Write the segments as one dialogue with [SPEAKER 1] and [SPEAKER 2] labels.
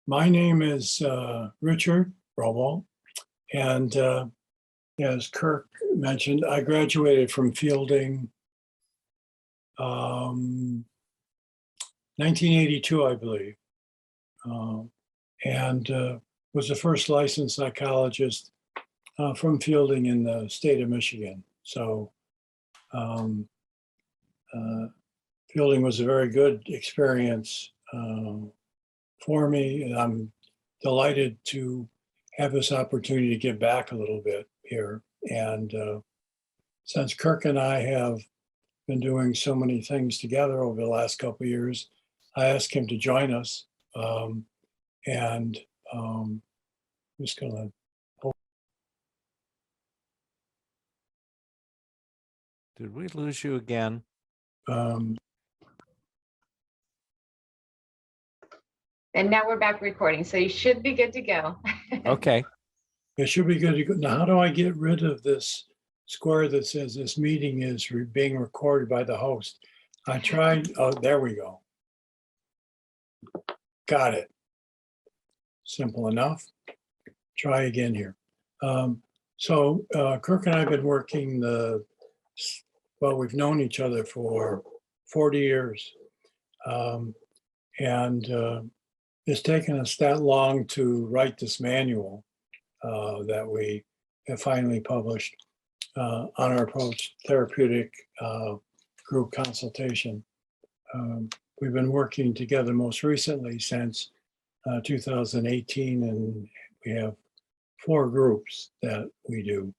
[SPEAKER 1] My name is Richard Browell, and as Kirk mentioned, I graduated from Fielding 1982, I believe, and was the first licensed psychologist from Fielding in the state of Michigan. So Fielding was a very good experience for me, and I'm delighted to have this opportunity to give back a little bit here. And since Kirk and I have been doing so many things together over the last couple of years, I asked him to join us. And just gonna.
[SPEAKER 2] Did we lose you again?
[SPEAKER 3] And now we're back recording, so you should be good to go.
[SPEAKER 2] Okay.
[SPEAKER 1] It should be good to go. Now, how do I get rid of this square that says this meeting is being recorded by the host? I tried, oh, there we go. Got it. Simple enough. Try again here. So Kirk and I have been working well, we've known each other for 40 years. It's taken us that long to write this manual that we have finally published on our approach therapeutic group consultation. We've been working together most recently since 2018, and we have 4 groups that we do.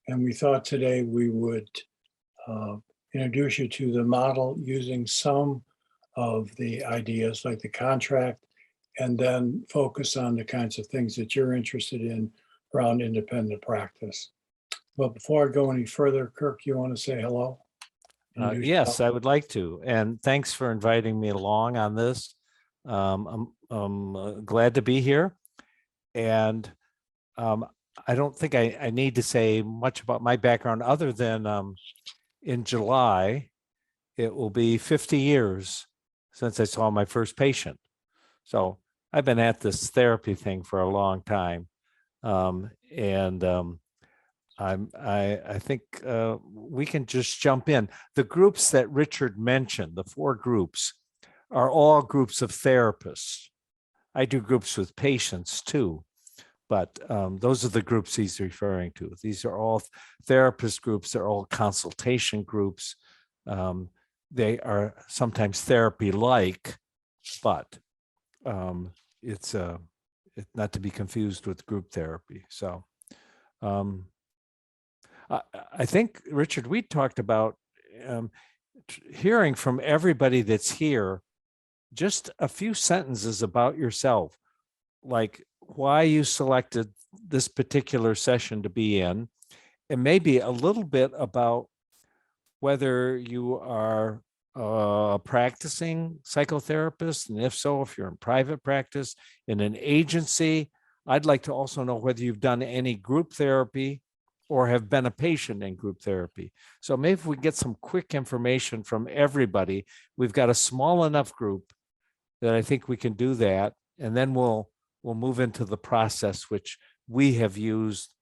[SPEAKER 1] And we thought today we would introduce you to the model using some of the ideas like the contract, and then focus on the kinds of things that you're interested in around independent practice. But before I go any further, Kirk, you want to say hello?
[SPEAKER 2] Yes, I would like to. And thanks for inviting me along on this. I'm glad to be here. And I don't think I need to say much about my background other than in July, it will be 50 years since I saw my first patient. So I've been at this therapy thing for a long time. I think we can just jump in. The groups that Richard mentioned, the 4 groups, are all groups of therapists. I do groups with patients too, but those are the groups he's referring to. These are all therapist groups. They're all consultation groups. They are sometimes therapy-like, but it's not to be confused with group therapy. So I think, Richard, we talked about hearing from everybody that's here, just a few sentences about yourself, like why you selected this particular session to be in, and maybe a little bit about whether you are a practicing psychotherapist, and if so, if you're in private practice, in an agency. I'd like to also know whether you've done any group therapy or have been a patient in group therapy. So maybe if we get some quick information from everybody, we've got a small enough group that I think we can do that, and then we'll move into the process which we have used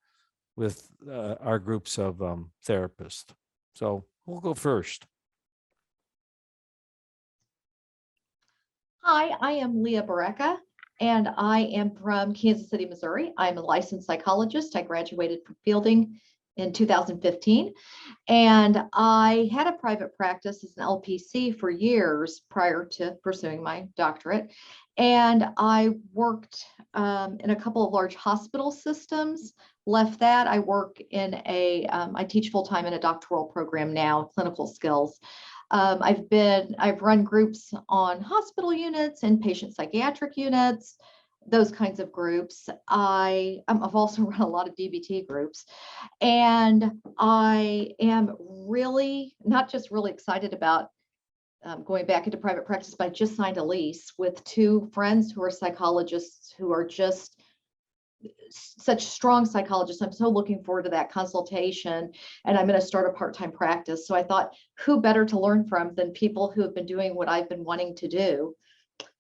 [SPEAKER 2] with our groups of therapists. So we'll go first.
[SPEAKER 4] Hi, I am Leah Barreca, and I am from Kansas City, Missouri. I'm a licensed psychologist. I graduated from Fielding in 2015, and I had a private practice as an LPC for years prior to pursuing my doctorate. And I worked in a couple of large hospital systems. Left that, I work in I teach full-time in a doctoral program now, clinical skills. I've run groups on hospital units and patient psychiatric units, those kinds of groups. I've also run a lot of DBT groups, and I am really not just really excited about going back into private practice, but I just signed a lease with 2 friends who are psychologists who are just such strong psychologists. I'm so looking forward to that consultation, and I'm going to start a part-time practice. So I thought, who better to learn from than people who have been doing what I've been wanting to do?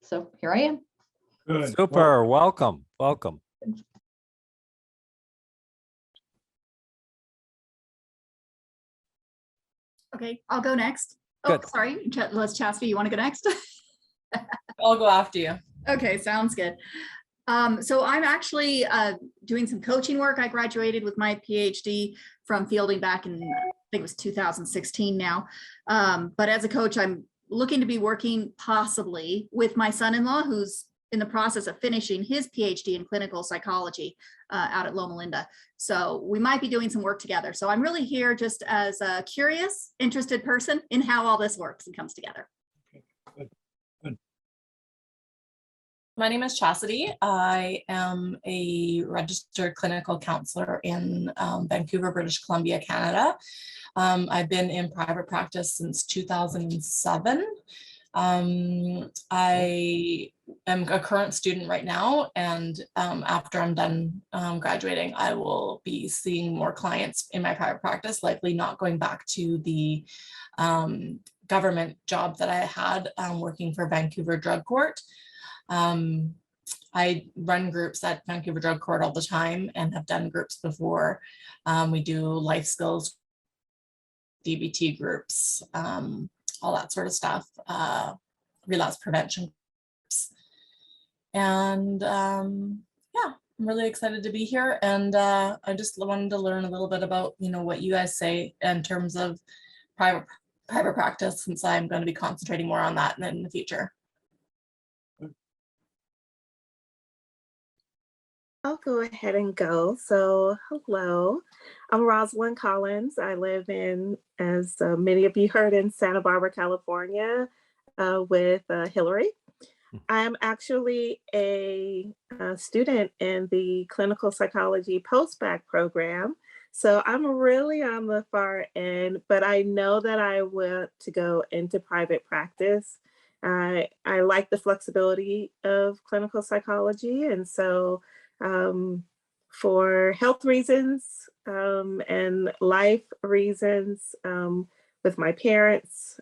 [SPEAKER 4] So here I am.
[SPEAKER 1] Good.
[SPEAKER 2] Super. Welcome. Welcome.
[SPEAKER 5] Okay, I'll go next. Oh,
[SPEAKER 2] Good.
[SPEAKER 5] sorry, Les Chastity, you want to go next?
[SPEAKER 6] I'll go after you.
[SPEAKER 5] Okay, sounds good. So I'm actually doing some coaching work. I graduated with my PhD from fielding back in, I think it was 2016 now. But as a coach, I'm looking to be working possibly with my son-in-law, who's in the process of finishing his PhD in clinical psychology out at Loma Linda. So we might be doing some work together. So I'm really here just as a curious, interested person in how all this works and comes together.
[SPEAKER 6] My name is Chastity. I am a registered clinical counselor in Vancouver, British Columbia, Canada. I've been in private practice since 2007. I am a current student right now, and after I'm done graduating, I will be seeing more clients in my private practice, likely not going back to the government job that I had working for Vancouver Drug Court. I run groups at Vancouver Drug Court all the time and have done groups before. We do life skills, DBT groups, all that sort of stuff, relapse prevention groups. And yeah, I'm really excited to be here. And I just wanted to learn a little bit about, what you guys say in terms of private practice, since I'm going to be concentrating more on that in the future.
[SPEAKER 7] I'll go ahead and go. So, hello, I'm Rosalind Collins. I live in, as many of you heard, in Santa Barbara, California, with Hillary. I'm actually a student in the clinical psychology post-bac program. So I'm really on the far end, but I know that I want to go into private practice. I like the flexibility of clinical psychology. And so for health reasons and life reasons, with my parents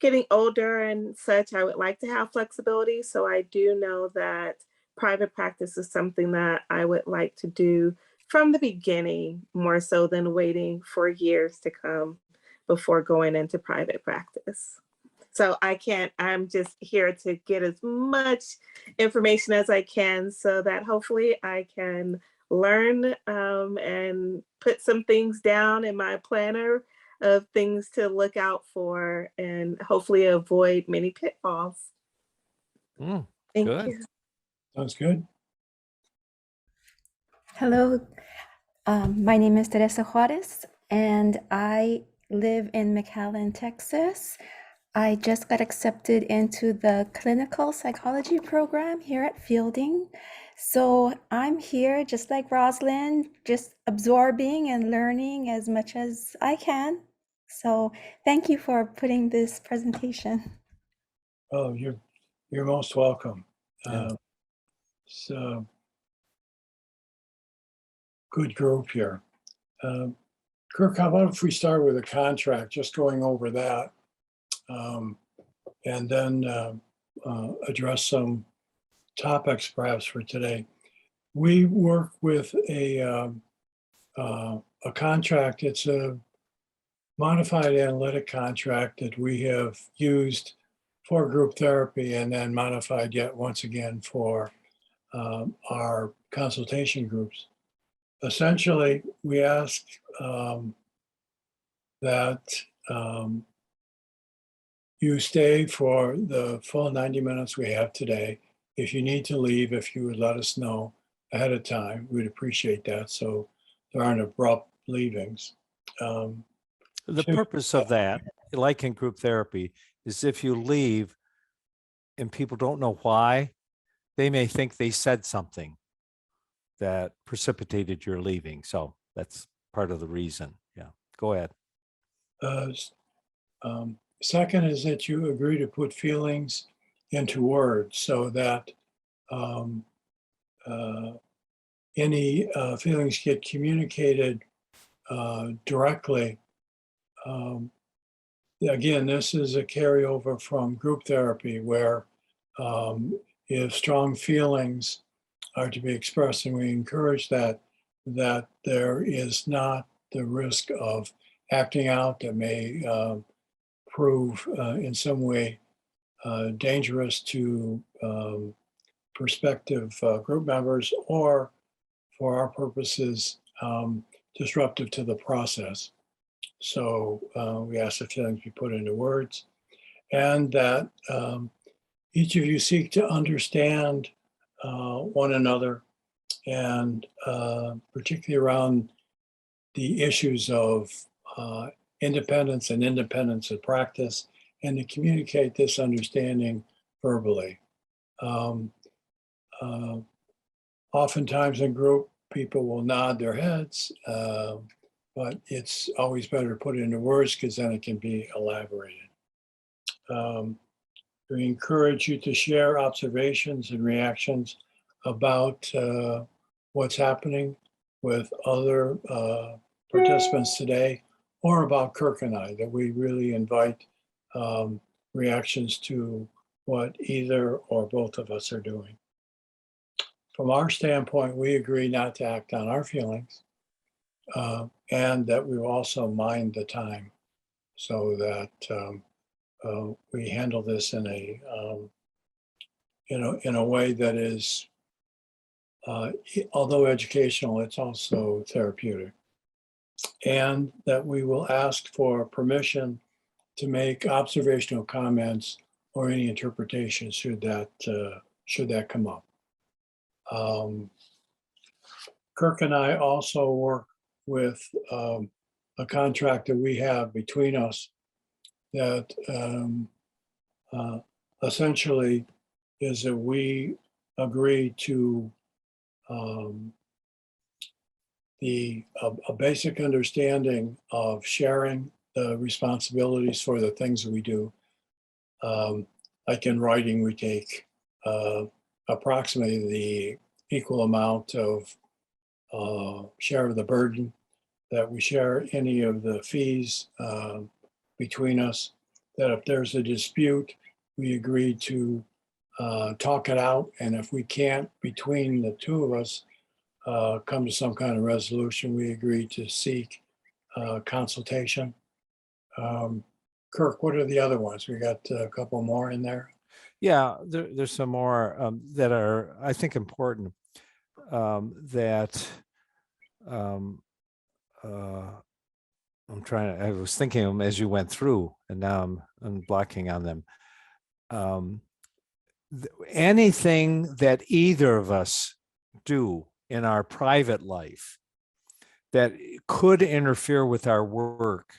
[SPEAKER 7] getting older and such, I would like to have flexibility. So I do know that private practice is something that I would like to do from the beginning, more so than waiting for years to come before going into private practice. So I'm just here to get as much information as I can so that hopefully I can learn and put some things down in my planner of things to look out for and hopefully avoid many pitfalls. Thank
[SPEAKER 2] good.
[SPEAKER 7] you.
[SPEAKER 1] Sounds good.
[SPEAKER 8] Hello, my name is Teresa Juarez, and I live in McAllen, Texas. I just got accepted into the clinical psychology program here at Fielding. So I'm here, just like Rosalind, just absorbing and learning as much as I can. So thank you for putting this presentation.
[SPEAKER 1] Oh, you're most welcome.
[SPEAKER 2] Yeah.
[SPEAKER 1] So good group here. Kirk, how about if we start with a contract, just going over that, and then address some topics perhaps for today. We work with a contract. It's a modified analytic contract that we have used for group therapy and then modified yet once again for our consultation groups. Essentially, we ask that you stay for the full 90 minutes we have today. If you need to leave, if you would let us know ahead of time, we'd appreciate that. So there aren't abrupt leavings.
[SPEAKER 2] The purpose of that, like in group therapy, is if you leave and people don't know why, they may think they said something that precipitated your leaving. So that's part of the reason. Yeah, go ahead.
[SPEAKER 1] Second is that you agree to put feelings into words so that any feelings get communicated directly. Again, this is a carryover from group therapy where If strong feelings are to be expressed, and we encourage that there is not the risk of acting out that may prove in some way dangerous to prospective group members, or for our purposes, disruptive to the process. So we ask that feelings be put into words, and that each of you seek to understand one another, and particularly around the issues of independence and independence of practice, and to communicate this understanding verbally. Oftentimes in group, people will nod their heads, but it's always better to put it into words, because then it can be elaborated. We encourage you to share observations and reactions about what's happening with other participants today, or about Kirk and I, that we really invite reactions to what either or both of us are doing. From our standpoint, we agree not to act on our feelings, and that we will also mind the time, so that we handle this in a way that is, although educational, it's also therapeutic, and that we will ask for permission to make observational comments or any interpretation should that come up. Kirk and I also work with a contract that we have between us that essentially is that we agree to a basic understanding of sharing the responsibilities for the things that we do. Like in writing, we take approximately the equal amount of share of the burden, that we share any of the fees between us, that if there's a dispute, we agree to talk it out, and if we can't, between the two of us, come to some kind of resolution, we agree to seek consultation. Kirk, what are the other ones? We got a couple more in there.
[SPEAKER 2] Yeah, there's some more that are, I think, important. That I was thinking of them as you went through, and now I'm blocking on them. Anything that either of us do in our private life that could interfere with our work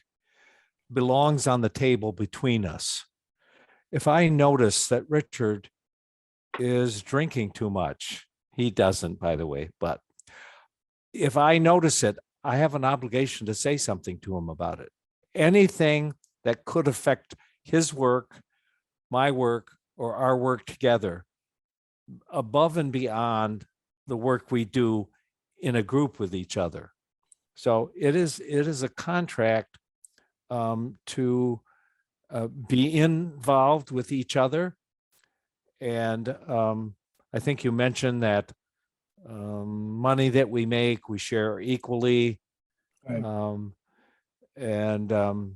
[SPEAKER 2] belongs on the table between us. If I notice that Richard is drinking too much, he doesn't, by the way, but if I notice it, I have an obligation to say something to him about it. Anything that could affect his work, my work, or our work together, above and beyond the work we do in a group with each other. So it is a contract to be involved with each other. And I think you mentioned that money that we make, we share equally.
[SPEAKER 1] Right.
[SPEAKER 2] And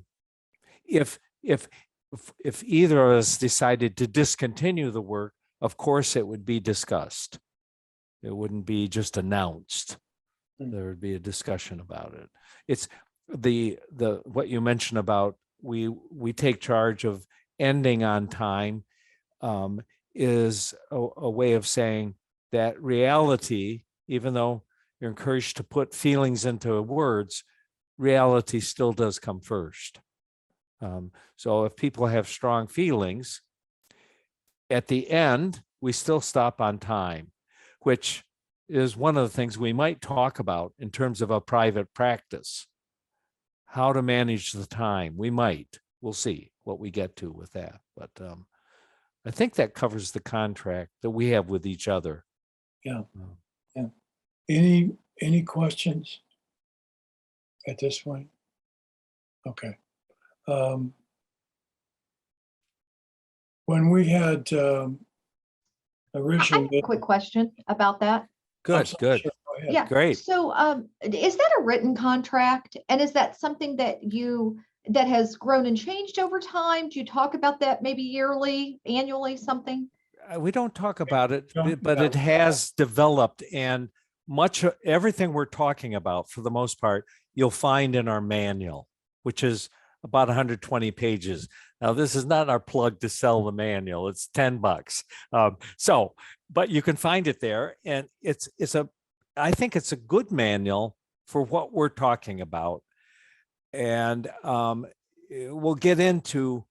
[SPEAKER 2] if either of us decided to discontinue the work, of course it would be discussed. It wouldn't be just announced. There would be a discussion about it. It's the what you mentioned about we take charge of ending on time is a way of saying that reality, even though you're encouraged to put feelings into words, reality still does come first. So if people have strong feelings, at the end, we still stop on time, which is one of the things we might talk about in terms of a private practice. How to manage the time. We'll see what we get to with that. But I think that covers the contract that we have with each other.
[SPEAKER 1] Yeah. Yeah. Any questions at this point? Okay. When we had
[SPEAKER 4] I have
[SPEAKER 1] originally.
[SPEAKER 4] a quick question about that.
[SPEAKER 2] Good, good.
[SPEAKER 1] Sure, go ahead.
[SPEAKER 4] Yeah.
[SPEAKER 2] Great.
[SPEAKER 4] So, is that a written contract? And is that something that that has grown and changed over time? Do you talk about that maybe yearly, annually, something?
[SPEAKER 2] We don't talk about it,
[SPEAKER 1] Don't-
[SPEAKER 2] but
[SPEAKER 1] yeah.
[SPEAKER 2] it has developed, and everything we're talking about, for the most part, you'll find in our manual, which is about 120 pages. Now, this is not our plug to sell the manual. It's $10. But you can find it there, and I think it's a good manual for what we're talking about. And we'll get into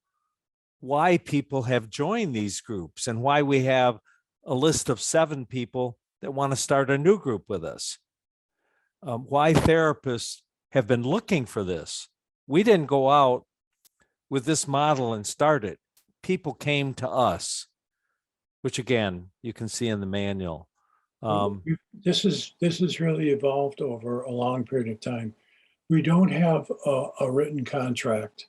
[SPEAKER 2] why people have joined these groups and why we have a list of 7 people that want to start a new group with us. Why therapists have been looking for this. We didn't go out with this model and start it. People came to us, which again, you can see in the manual.
[SPEAKER 1] This is really evolved over a long period of time. We don't have a written contract.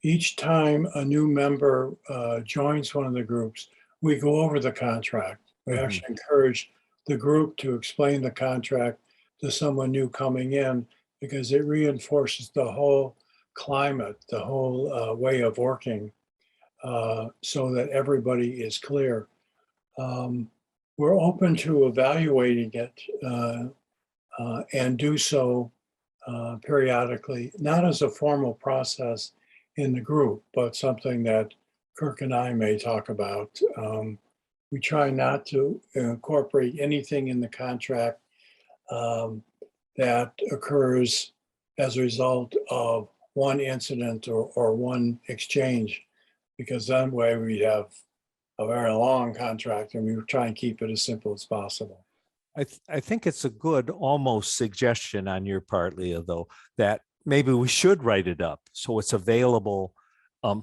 [SPEAKER 1] Each time a new member joins one of the groups, we go over the contract. We
[SPEAKER 2] Mhm.
[SPEAKER 1] actually encourage the group to explain the contract to someone new coming in, because it reinforces the whole climate, the whole way of working, so that everybody is clear. We're open to evaluating it and do so periodically, not as a formal process in the group, but something that Kirk and I may talk about. We try not to incorporate anything in the contract that occurs as a result of one incident or one exchange, because that way we have a very long contract, and we try and keep it as simple as possible.
[SPEAKER 2] I think it's a good almost suggestion on your part, Leah, though, that maybe we should write it up so it's available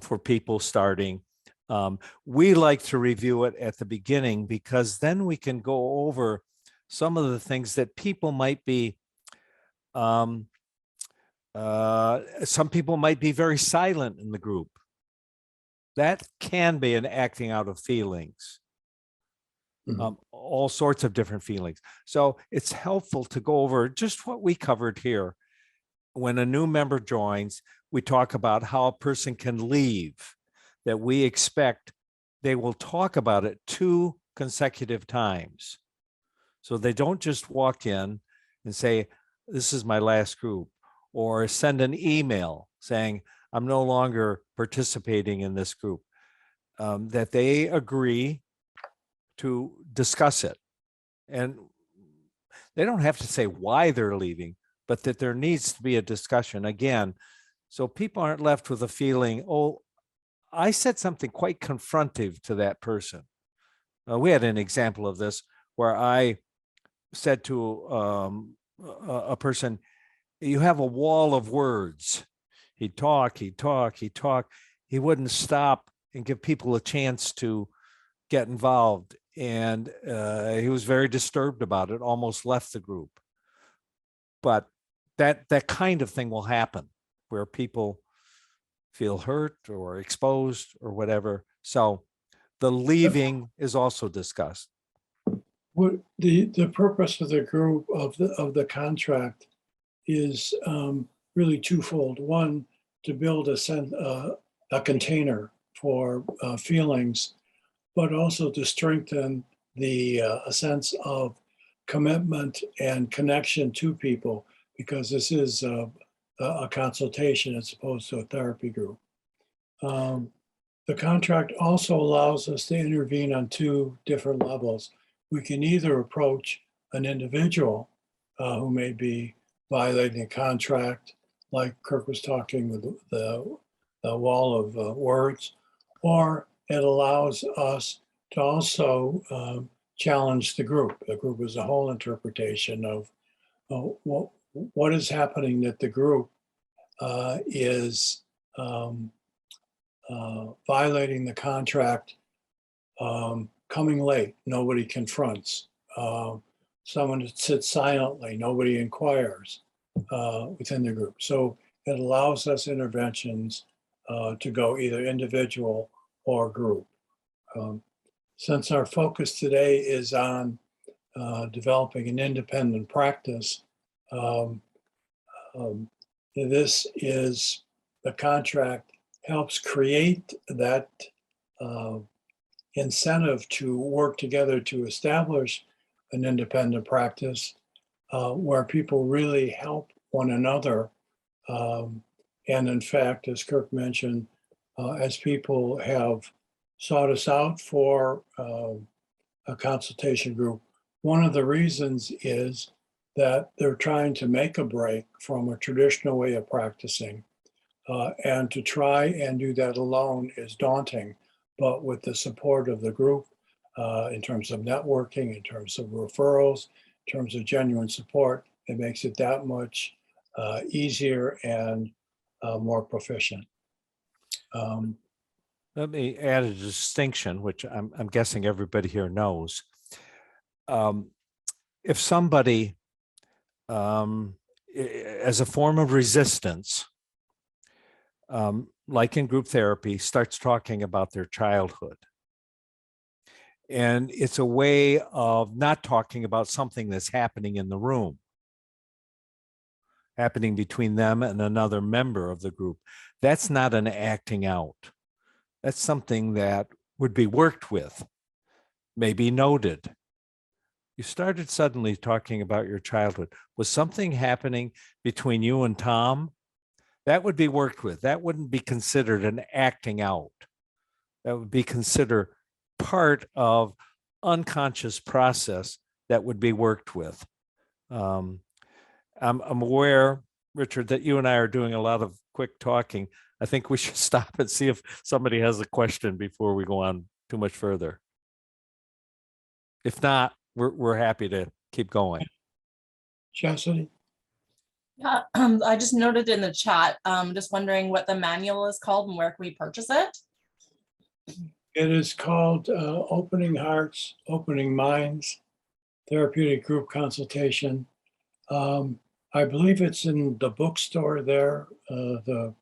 [SPEAKER 2] for people starting. We like to review it at the beginning, because then we can go over some of the things that people might be, some people might be very silent in the group. That can be an acting out of feelings. All sorts of different feelings. So it's helpful to go over just what we covered here. When a new member joins, we talk about how a person can leave, that we expect they will talk about it 2 consecutive times. So they don't just walk in and say, this is my last group, or send an email saying, I'm no longer participating in this group, that they agree to discuss it. And they don't have to say why they're leaving, but that there needs to be a discussion again, so people aren't left with a feeling, oh, I said something quite confrontive to that person. We had an example of this where I said to a person, you have a wall of words. He'd talk. He wouldn't stop and give people a chance to get involved. And he was very disturbed about it, almost left the group. But that kind of thing will happen where people feel hurt or exposed or whatever. So the leaving is also discussed.
[SPEAKER 1] What the purpose of the group of the contract is really twofold. One, to build a container for feelings, but also to strengthen a sense of commitment and connection to people, because this is a consultation as opposed to a therapy group. The contract also allows us to intervene on 2 different levels. We can either approach an individual who may be violating a contract, like Kirk was talking with the wall of words, or it allows us to also challenge the group. The group is a whole interpretation of what is happening, that the group is violating the contract, coming late, nobody confronts, someone that sits silently, nobody inquires within the group. So it allows us interventions to go either individual or group. Since our focus today is on developing an independent practice, this is the contract helps create that incentive to work together to establish an independent practice where people really help one another. And in fact, as Kirk mentioned, as people have sought us out for a consultation group, one of the reasons is that they're trying to make a break from a traditional way of practicing. And to try and do that alone is daunting, but with the support of the group, in terms of networking, in terms of referrals, in terms of genuine support, it makes it that much easier and more proficient.
[SPEAKER 2] Let me add a distinction, which I'm guessing everybody here knows. If somebody, as a form of resistance, like in group therapy, starts talking about their childhood, and it's a way of not talking about something that's happening in the room, happening between them and another member of the group. That's not an acting out. That's something that would be worked with, maybe noted. You started suddenly talking about your childhood. Was something happening between you and Tom? That would be worked with. That wouldn't be considered an acting out. That would be considered part of unconscious process that would be worked with. I'm aware, Richard, that you and I are doing a lot of quick talking. I think we should stop and see if somebody has a question before we go on too much further. If not, we're happy to keep going.
[SPEAKER 1] Chastity?
[SPEAKER 6] Yeah, I just noted in the chat, just wondering what the manual is called and where can we purchase it?
[SPEAKER 1] It is called Opening Hearts, Opening Minds, Therapeutic Group Consultation. I believe it's in the bookstore there, the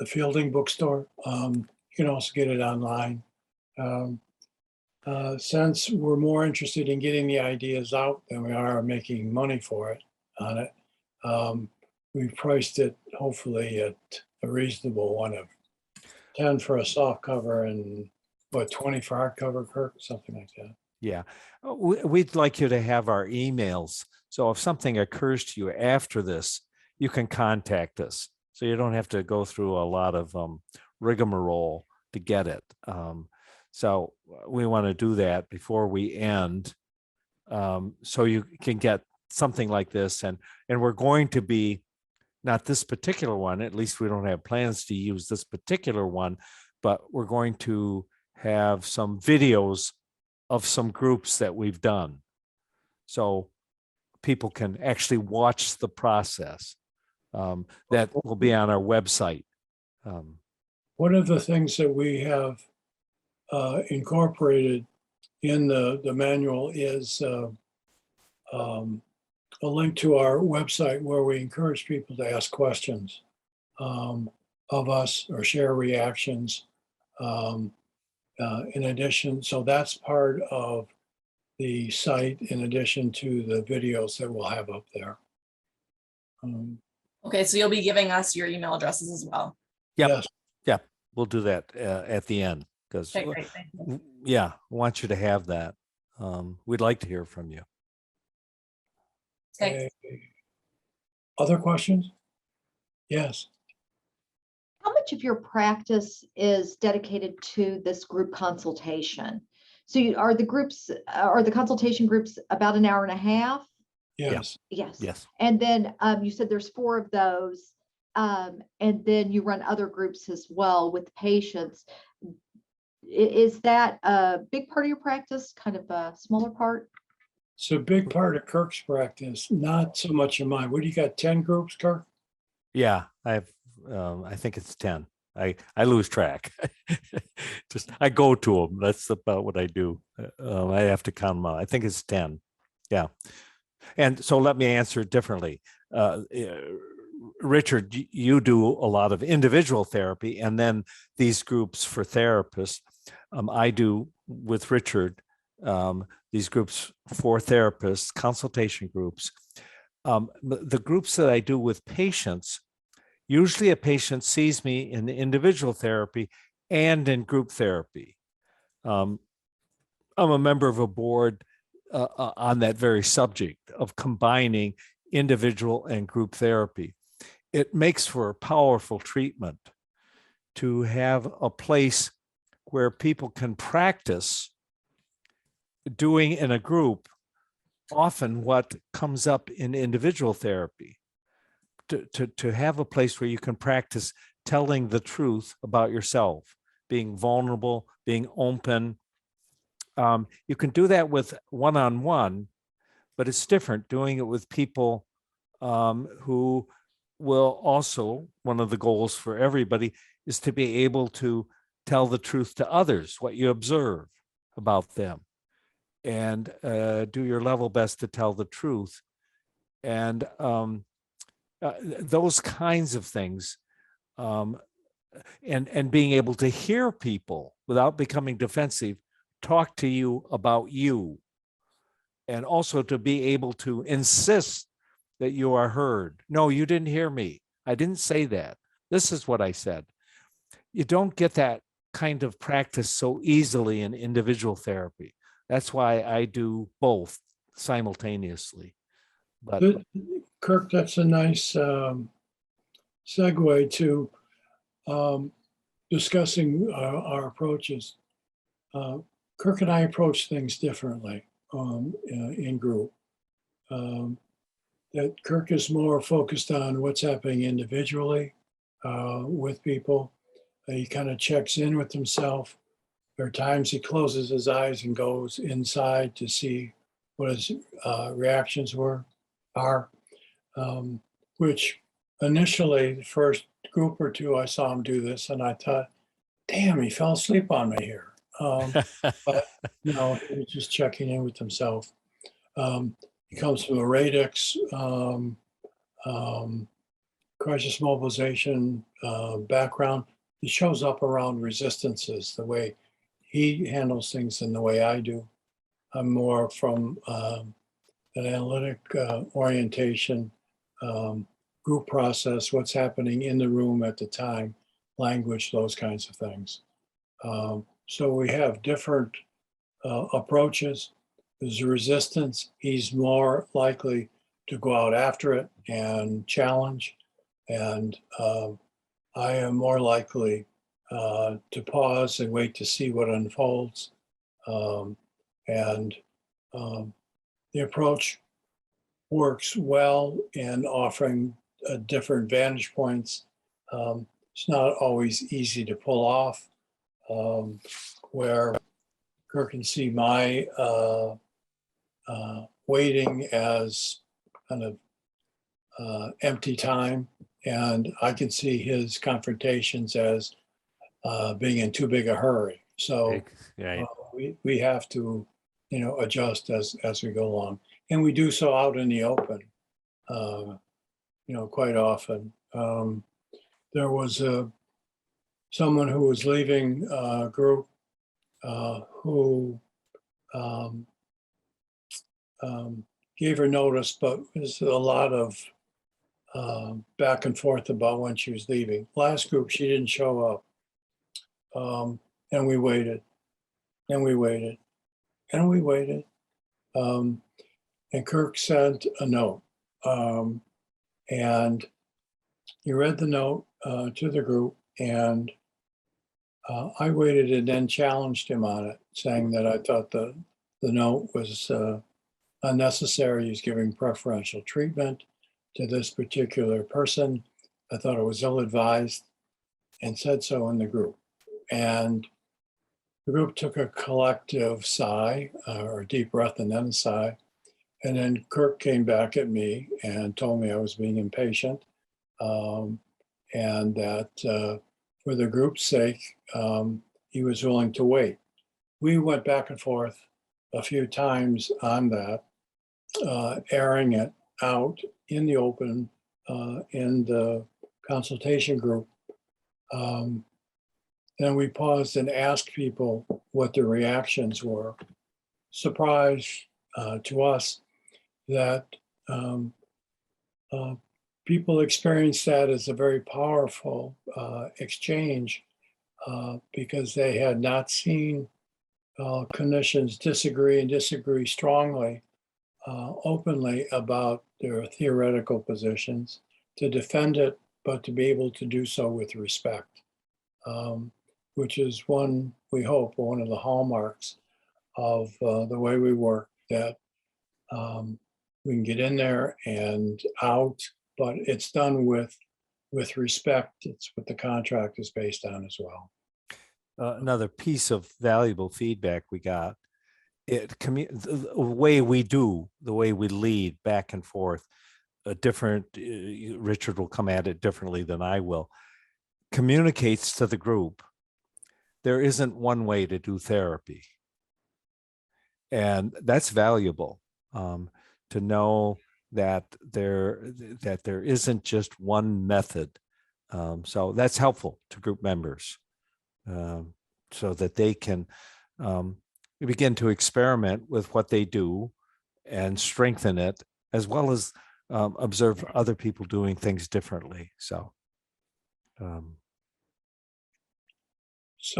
[SPEAKER 1] Fielding bookstore. You can also get it online. Since we're more interested in getting the ideas out than we are making money for it on it, we've priced it hopefully at a reasonable one of 10 for a soft cover and what, 20 for hardcover, Kirk, something like that.
[SPEAKER 2] Yeah, we'd like you to have our emails. So if something occurs to you after this, you can contact us. So you don't have to go through a lot of rigmarole to get it. So we want to do that before we end. So you can get something like this. And we're going to be, not this particular one, at least we don't have plans to use this particular one, but we're going to have some videos of some groups that we've done. So people can actually watch the process. That will be on our website.
[SPEAKER 1] One of the things that we have incorporated in the manual is a link to our website where we encourage people to ask questions of us or share reactions. In addition, so that's part of the site in addition to the videos that we'll have up there.
[SPEAKER 6] Okay, so you'll be giving us your email addresses as well.
[SPEAKER 2] Yep.
[SPEAKER 1] Yes.
[SPEAKER 2] Yeah, we'll do that at the end because
[SPEAKER 6] Okay, great, thank you.
[SPEAKER 2] yeah, I want you to have that. We'd like to hear from you.
[SPEAKER 6] Okay.
[SPEAKER 1] Other questions? Yes.
[SPEAKER 4] How much of your practice is dedicated to this group consultation? So are the consultation groups about an hour and a half?
[SPEAKER 1] Yes.
[SPEAKER 4] Yes.
[SPEAKER 2] Yes.
[SPEAKER 4] And then you said there's 4 of those. And then you run other groups as well with patients. Is that a big part of your practice, kind of a smaller part?
[SPEAKER 1] It's a big part of Kirk's practice, not so much of mine. What do you got, 10 groups, Kirk?
[SPEAKER 2] Yeah, I think it's 10. I lose track. Just I go to them. That's about what I do. I have to count them out. I think it's 10. Yeah. And so let me answer it differently. Richard, you do a lot of individual therapy and then these groups for therapists. I do with Richard, these groups for therapists, consultation groups. The groups that I do with patients, usually a patient sees me in individual therapy and in group therapy. I'm a member of a board on that very subject of combining individual and group therapy. It makes for a powerful treatment to have a place where people can practice doing in a group often what comes up in individual therapy. To have a place where you can practice telling the truth about yourself, being vulnerable, being open. You can do that with one-on-one, but it's different doing it with people who will also, one of the goals for everybody is to be able to tell the truth to others, what you observe about them, and do your level best to tell the truth. And those kinds of things, and being able to hear people without becoming defensive, talk to you about you, and also to be able to insist that you are heard. No, you didn't hear me. I didn't say that. This is what I said. You don't get that kind of practice so easily in individual therapy. That's why I do both simultaneously. But
[SPEAKER 1] Kirk, that's a nice segue to discussing our approaches. Kirk and I approach things differently in group. That Kirk is more focused on what's happening individually with people. He kind of checks in with himself. There are times he closes his eyes and goes inside to see what his reactions are, which initially, the first group or two, I saw him do this, and I thought, damn, he fell asleep on me here. But no, he was just checking in with himself. He comes from a radix, crisis mobilization background. He shows up around resistances, the way he handles things and the way I do. I'm more from an analytic orientation, group process, what's happening in the room at the time, language, those kinds of things. So we have different approaches. There's a resistance. He's more likely to go out after it and challenge. And I am more likely to pause and wait to see what unfolds. The approach works well in offering different vantage points. It's not always easy to pull off, where Kirk can see my waiting as kind of empty time, and I can see his confrontations as being in too big a hurry. So we have to, adjust as we go along, and we do so out in the open, quite often. There was someone who was leaving a group who gave her notice, but there's a lot of back and forth about when she was leaving. Last group, she didn't show up. And we waited, and we waited, and we waited. And Kirk sent a note. And he read the note to the group, and I waited and then challenged him on it, saying that I thought the note was unnecessary. He's giving preferential treatment to this particular person. I thought it was ill-advised, and said so in the group. And the group took a collective sigh, or a deep breath and then a sigh. And then Kirk came back at me and told me I was being impatient, and that for the group's sake, he was willing to wait. We went back and forth a few times on that, airing it out in the open, in the consultation group. then we paused and asked people what their reactions were. Surprise to us that people experienced that as a very powerful exchange because they had not seen clinicians disagree strongly, openly about their theoretical positions, to defend it, but to be able to do so with respect, which is we hope, one of the hallmarks of the way we work, that we can get in there and out, but it's done with respect. It's what the contract is based on as well.
[SPEAKER 2] Another piece of valuable feedback we got, the way we lead back and forth, Richard will come at it differently than I will, communicates to the group, there isn't one way to do therapy. And that's valuable, to know that there isn't just one method. So that's helpful to group members, so that they can begin to experiment with what they do and strengthen it, as well as observe other people doing things differently. So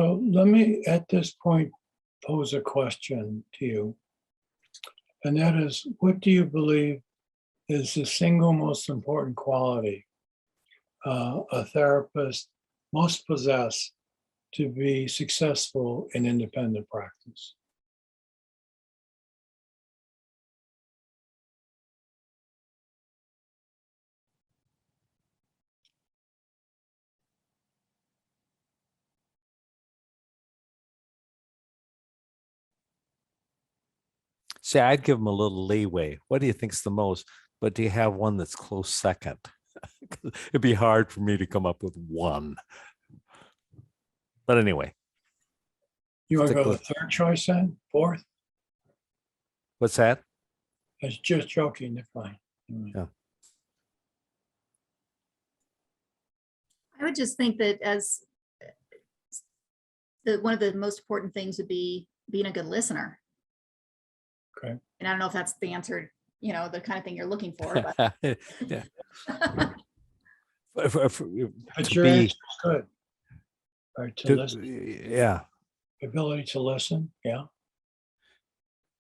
[SPEAKER 1] let me, at this point, pose a question to you. And that is, what do you believe is the single most important quality a therapist must possess to be successful in independent practice?
[SPEAKER 2] see, I'd give them a little leeway. What do you think's the most? But do you have one that's close second? It'd be hard for me to come up with one. But anyway,
[SPEAKER 1] You want to
[SPEAKER 2] stick
[SPEAKER 1] go
[SPEAKER 2] with-
[SPEAKER 1] with third choice then? Fourth?
[SPEAKER 2] what's that?
[SPEAKER 1] I was just joking. They're fine.
[SPEAKER 2] Yeah.
[SPEAKER 5] I would just think that as one of the most important things would be being a good listener.
[SPEAKER 1] Okay.
[SPEAKER 5] And I don't know if that's the answer, the kind of thing you're looking for, but
[SPEAKER 2] Yeah.
[SPEAKER 1] But
[SPEAKER 2] To
[SPEAKER 1] your
[SPEAKER 2] be-
[SPEAKER 1] answer is good. Right, to listen,
[SPEAKER 2] yeah.
[SPEAKER 1] ability to listen, yeah.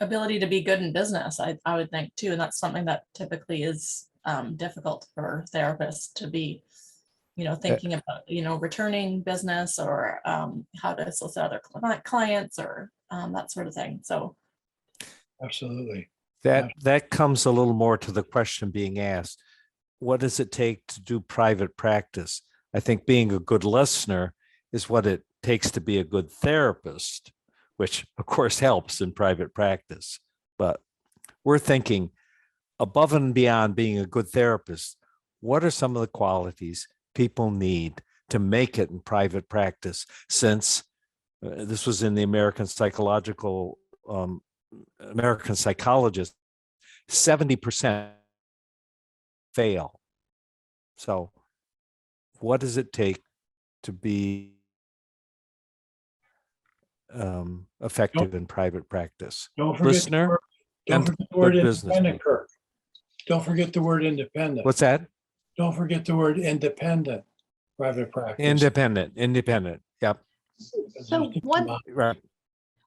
[SPEAKER 6] Ability to be good in business, I would think too, and that's something that typically is difficult for therapists to be, thinking about, returning business or how to solicit other clients or that sort of thing. So
[SPEAKER 1] Absolutely.
[SPEAKER 2] That comes a little more to the question being asked. What does it take to do private practice? I think being a good listener is what it takes to be a good therapist, which of course helps in private practice. But we're thinking above and beyond being a good therapist, what are some of the qualities people need to make it in private practice? Since this was in the American Psychologist, 70% fail. So what does it take to be effective in private practice?
[SPEAKER 1] Don't forget
[SPEAKER 2] Listener
[SPEAKER 1] don't
[SPEAKER 2] and
[SPEAKER 1] forget the word
[SPEAKER 2] good business
[SPEAKER 1] independent,
[SPEAKER 2] people.
[SPEAKER 1] Kirk. Don't forget the word independent.
[SPEAKER 2] What's that?
[SPEAKER 1] Don't forget the word independent private practice.
[SPEAKER 2] Independent. Yep.
[SPEAKER 4] So one
[SPEAKER 2] Right.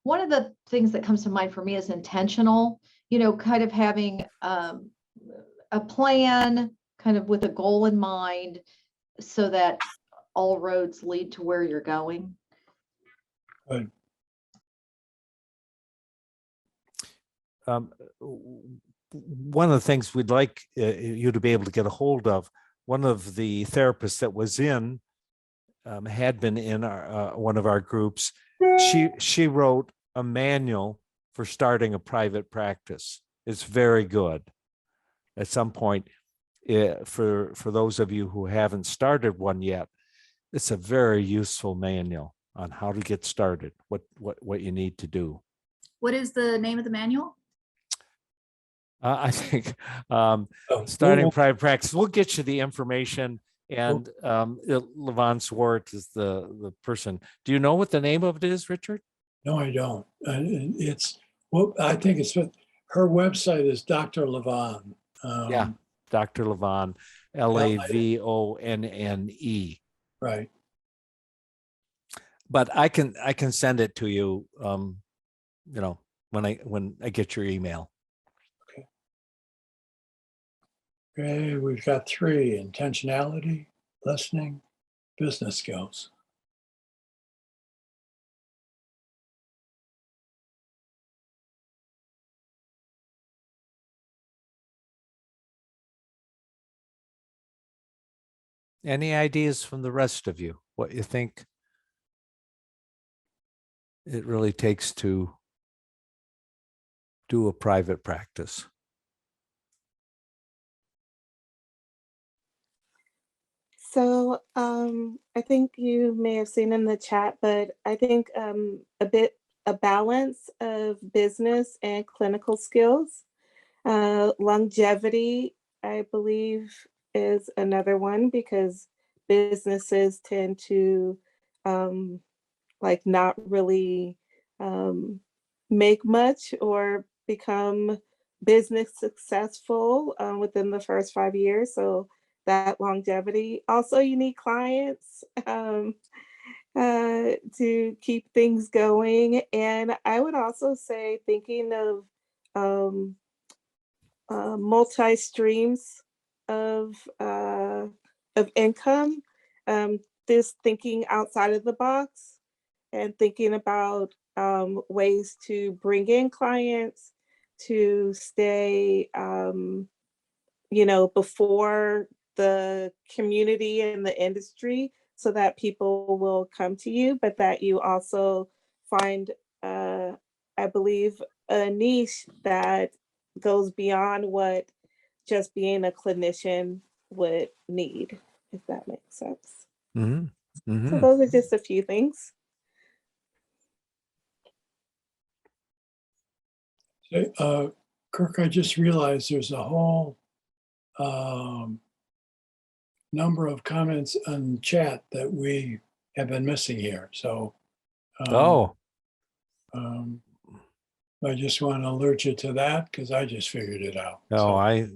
[SPEAKER 4] one of the things that comes to mind for me is intentional, kind of having a plan, kind of with a goal in mind, so that all roads lead to where you're going.
[SPEAKER 1] Good.
[SPEAKER 2] One of the things we'd like you to be able to get a hold of, one of the therapists that was had been in one of our groups. She wrote a manual for starting a private practice. It's very good. At some point, for those of you who haven't started one yet, it's a very useful manual on how to get started, what you need to do.
[SPEAKER 5] what is the name of the manual?
[SPEAKER 2] I think
[SPEAKER 1] Oh,
[SPEAKER 2] starting
[SPEAKER 1] Google.
[SPEAKER 2] private practice, we'll get you the information. And Levon Swart is the person. Do you know what the name of it is, Richard?
[SPEAKER 1] No, I don't. It's, well, I think it's, her website is Dr. Levon.
[SPEAKER 2] Yeah, Dr. Levon, Lavonne.
[SPEAKER 1] Right.
[SPEAKER 2] But I can send it to you, when I get your email.
[SPEAKER 1] Okay, we've got 3: intentionality, listening, business skills.
[SPEAKER 2] Any ideas from the rest of you? What you think it really takes to do a private practice?
[SPEAKER 7] So I think you may have seen in the chat, but I think a balance of business and clinical skills. Longevity, I believe, is another one because businesses tend to like not really make much or become business successful within the first 5 years. So that longevity. Also, you need clients to keep things going. And I would also say thinking of multi streams of income. This thinking outside of the box and thinking about ways to bring in clients to stay, before the community and the industry so that people will come to you, but that you also find, I believe, a niche that goes beyond what just being a clinician would need, if that makes sense.
[SPEAKER 2] Mm-hmm. Mm-hmm.
[SPEAKER 7] So those are just a few things.
[SPEAKER 1] Kirk, I just realized there's a whole number of comments on chat that we have been missing here. So I just want to alert you to that because I just figured it out.
[SPEAKER 2] No,
[SPEAKER 1] So,
[SPEAKER 2] I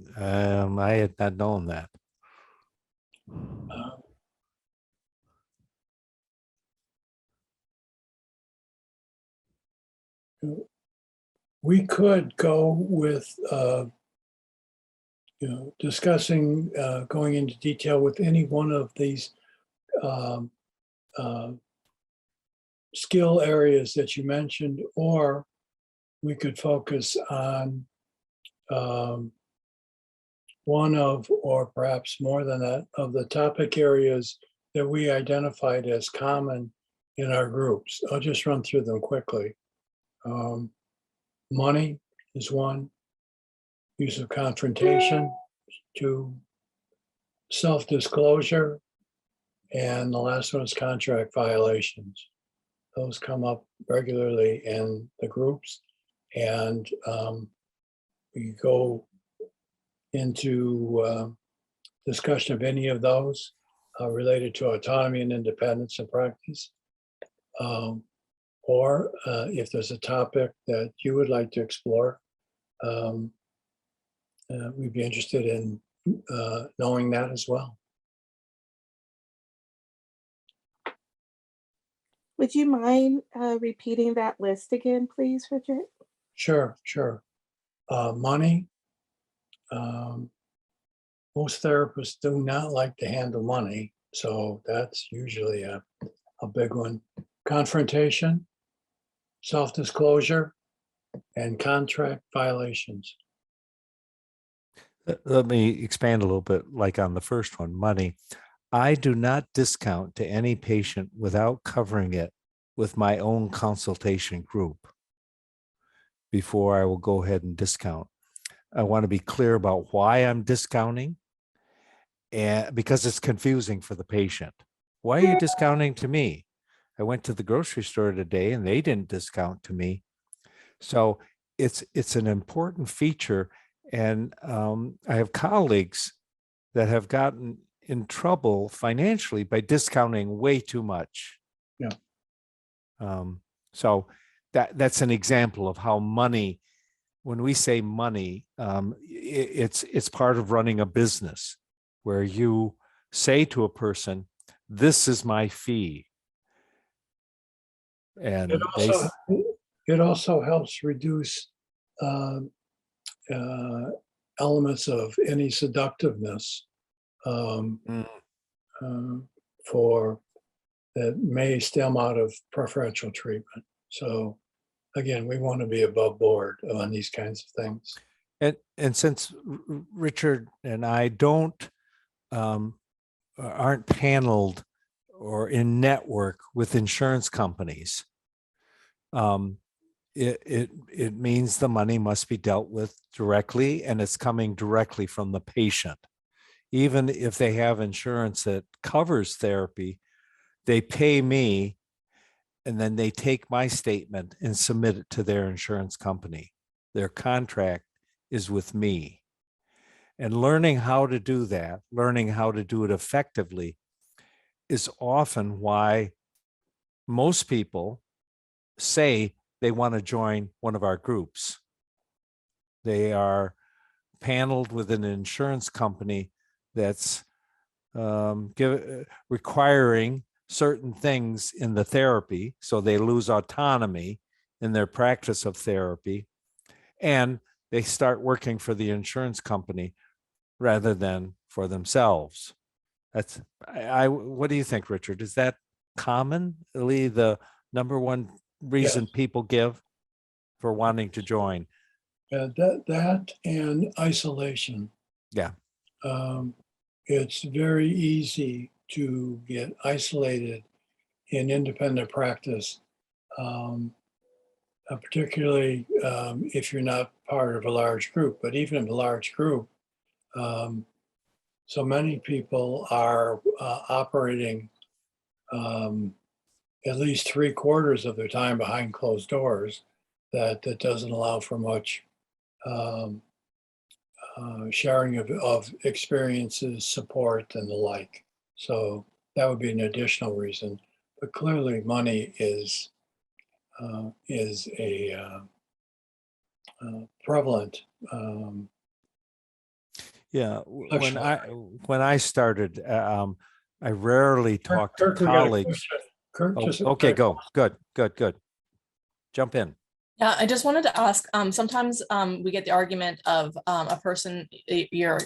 [SPEAKER 2] had not known that.
[SPEAKER 1] we could go with discussing going into detail with any one of these um, skill areas that you mentioned, or we could focus on one of, or perhaps more than that, of the topic areas that we identified as common in our groups. I'll just run through them quickly. Money is one, use of confrontation, 2, self-disclosure, and the last one is contract violations. Those come up regularly in the groups, and we go into discussion of any of those related to autonomy and independence in practice. Or if there's a topic that you would like to explore, we'd be interested in knowing that as well.
[SPEAKER 7] Would you mind repeating that list again, please, Richard?
[SPEAKER 1] Sure. Money. Most therapists do not like to handle money, so that's usually a big one. Confrontation, self-disclosure, and contract violations.
[SPEAKER 2] Let me expand a little bit, like on the first one, money. I do not discount to any patient without covering it with my own consultation group before I will go ahead and discount. I want to be clear about why I'm discounting, and because it's confusing for the patient. Why are you discounting to me? I went to the grocery store today and they didn't discount to me. So it's an important feature. And I have colleagues that have gotten in trouble financially by discounting way too much.
[SPEAKER 1] Yeah.
[SPEAKER 2] So that's an example of how money, when we say money, it's part of running a business where you say to a person, this is my fee. And
[SPEAKER 1] it also helps reduce elements of any seductiveness for that may stem out of preferential treatment. So again, we want to be above board on these kinds of things.
[SPEAKER 2] And since Richard and I aren't paneled or in network with insurance companies, it means the money must be dealt with directly, and it's coming directly from the patient. Even if they have insurance that covers therapy, they pay me, and then they take my statement and submit it to their insurance company. Their contract is with me. And learning how to do that, learning how to do it effectively, is often why most people say they want to join one of our groups. They are paneled with an insurance company that's requiring certain things in the therapy, so they lose autonomy in their practice of therapy, and they start working for the insurance company rather than for themselves. That's what do you think, Richard? Is that commonly the number one reason people give for wanting to join?
[SPEAKER 1] That and isolation.
[SPEAKER 2] Yeah.
[SPEAKER 1] It's very easy to get isolated in independent practice, particularly if you're not part of a large group. But even in a large group, so many people are operating at least 3/4 of their time behind closed doors. That doesn't allow for much sharing of experiences, support, and the like. So that would be an additional reason. But clearly, money is a prevalent.
[SPEAKER 2] Yeah, when I started, I rarely talked to
[SPEAKER 1] Kirk, we got a
[SPEAKER 2] colleagues.
[SPEAKER 1] question. Kirk,
[SPEAKER 2] Oh,
[SPEAKER 1] just
[SPEAKER 2] okay, go. Good. Jump in.
[SPEAKER 6] Yeah, I just wanted to ask, sometimes we get the argument of a person, you're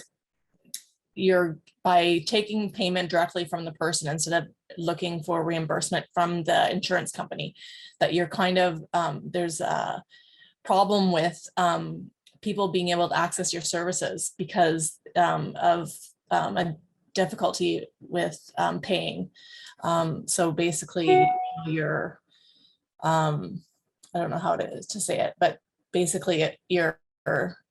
[SPEAKER 6] by taking payment directly from the person instead of looking for reimbursement from the insurance company, that you're kind of, there's a problem with people being able to access your services because of a difficulty with paying. So basically you're, I don't know how to say it, but basically you're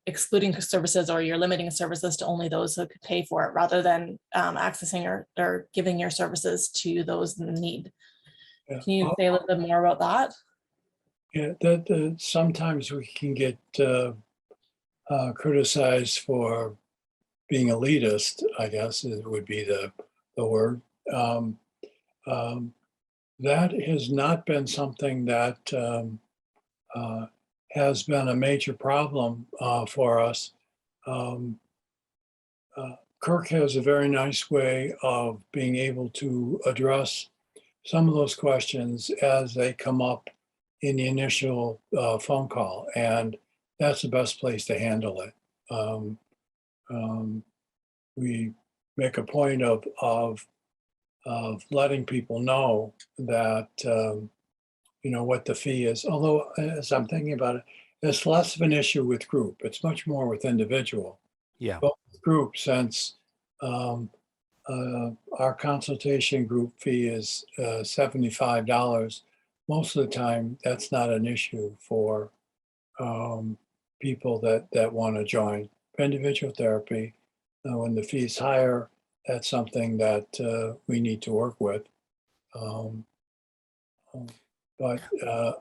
[SPEAKER 6] excluding services, or you're limiting services to only those who could pay for it, rather than accessing or giving your services to those in need.
[SPEAKER 1] Yeah.
[SPEAKER 6] Can you say a little bit more about that?
[SPEAKER 1] Yeah, that sometimes we can get criticized for being elitist, I guess it would be the word. That has not been something that has been a major problem for us. Kirk has a very nice way of being able to address some of those questions as they come up in the initial phone call, and that's the best place to handle it. We make a point of letting people know that what the fee is. Although, as I'm thinking about it, it's less of an issue with group. It's much more with individual.
[SPEAKER 2] Yeah.
[SPEAKER 1] But with group, since our consultation group fee is $75. Most of the time, that's not an issue for people that want to join. For individual therapy, when the fee is higher, that's something that we need to work with. But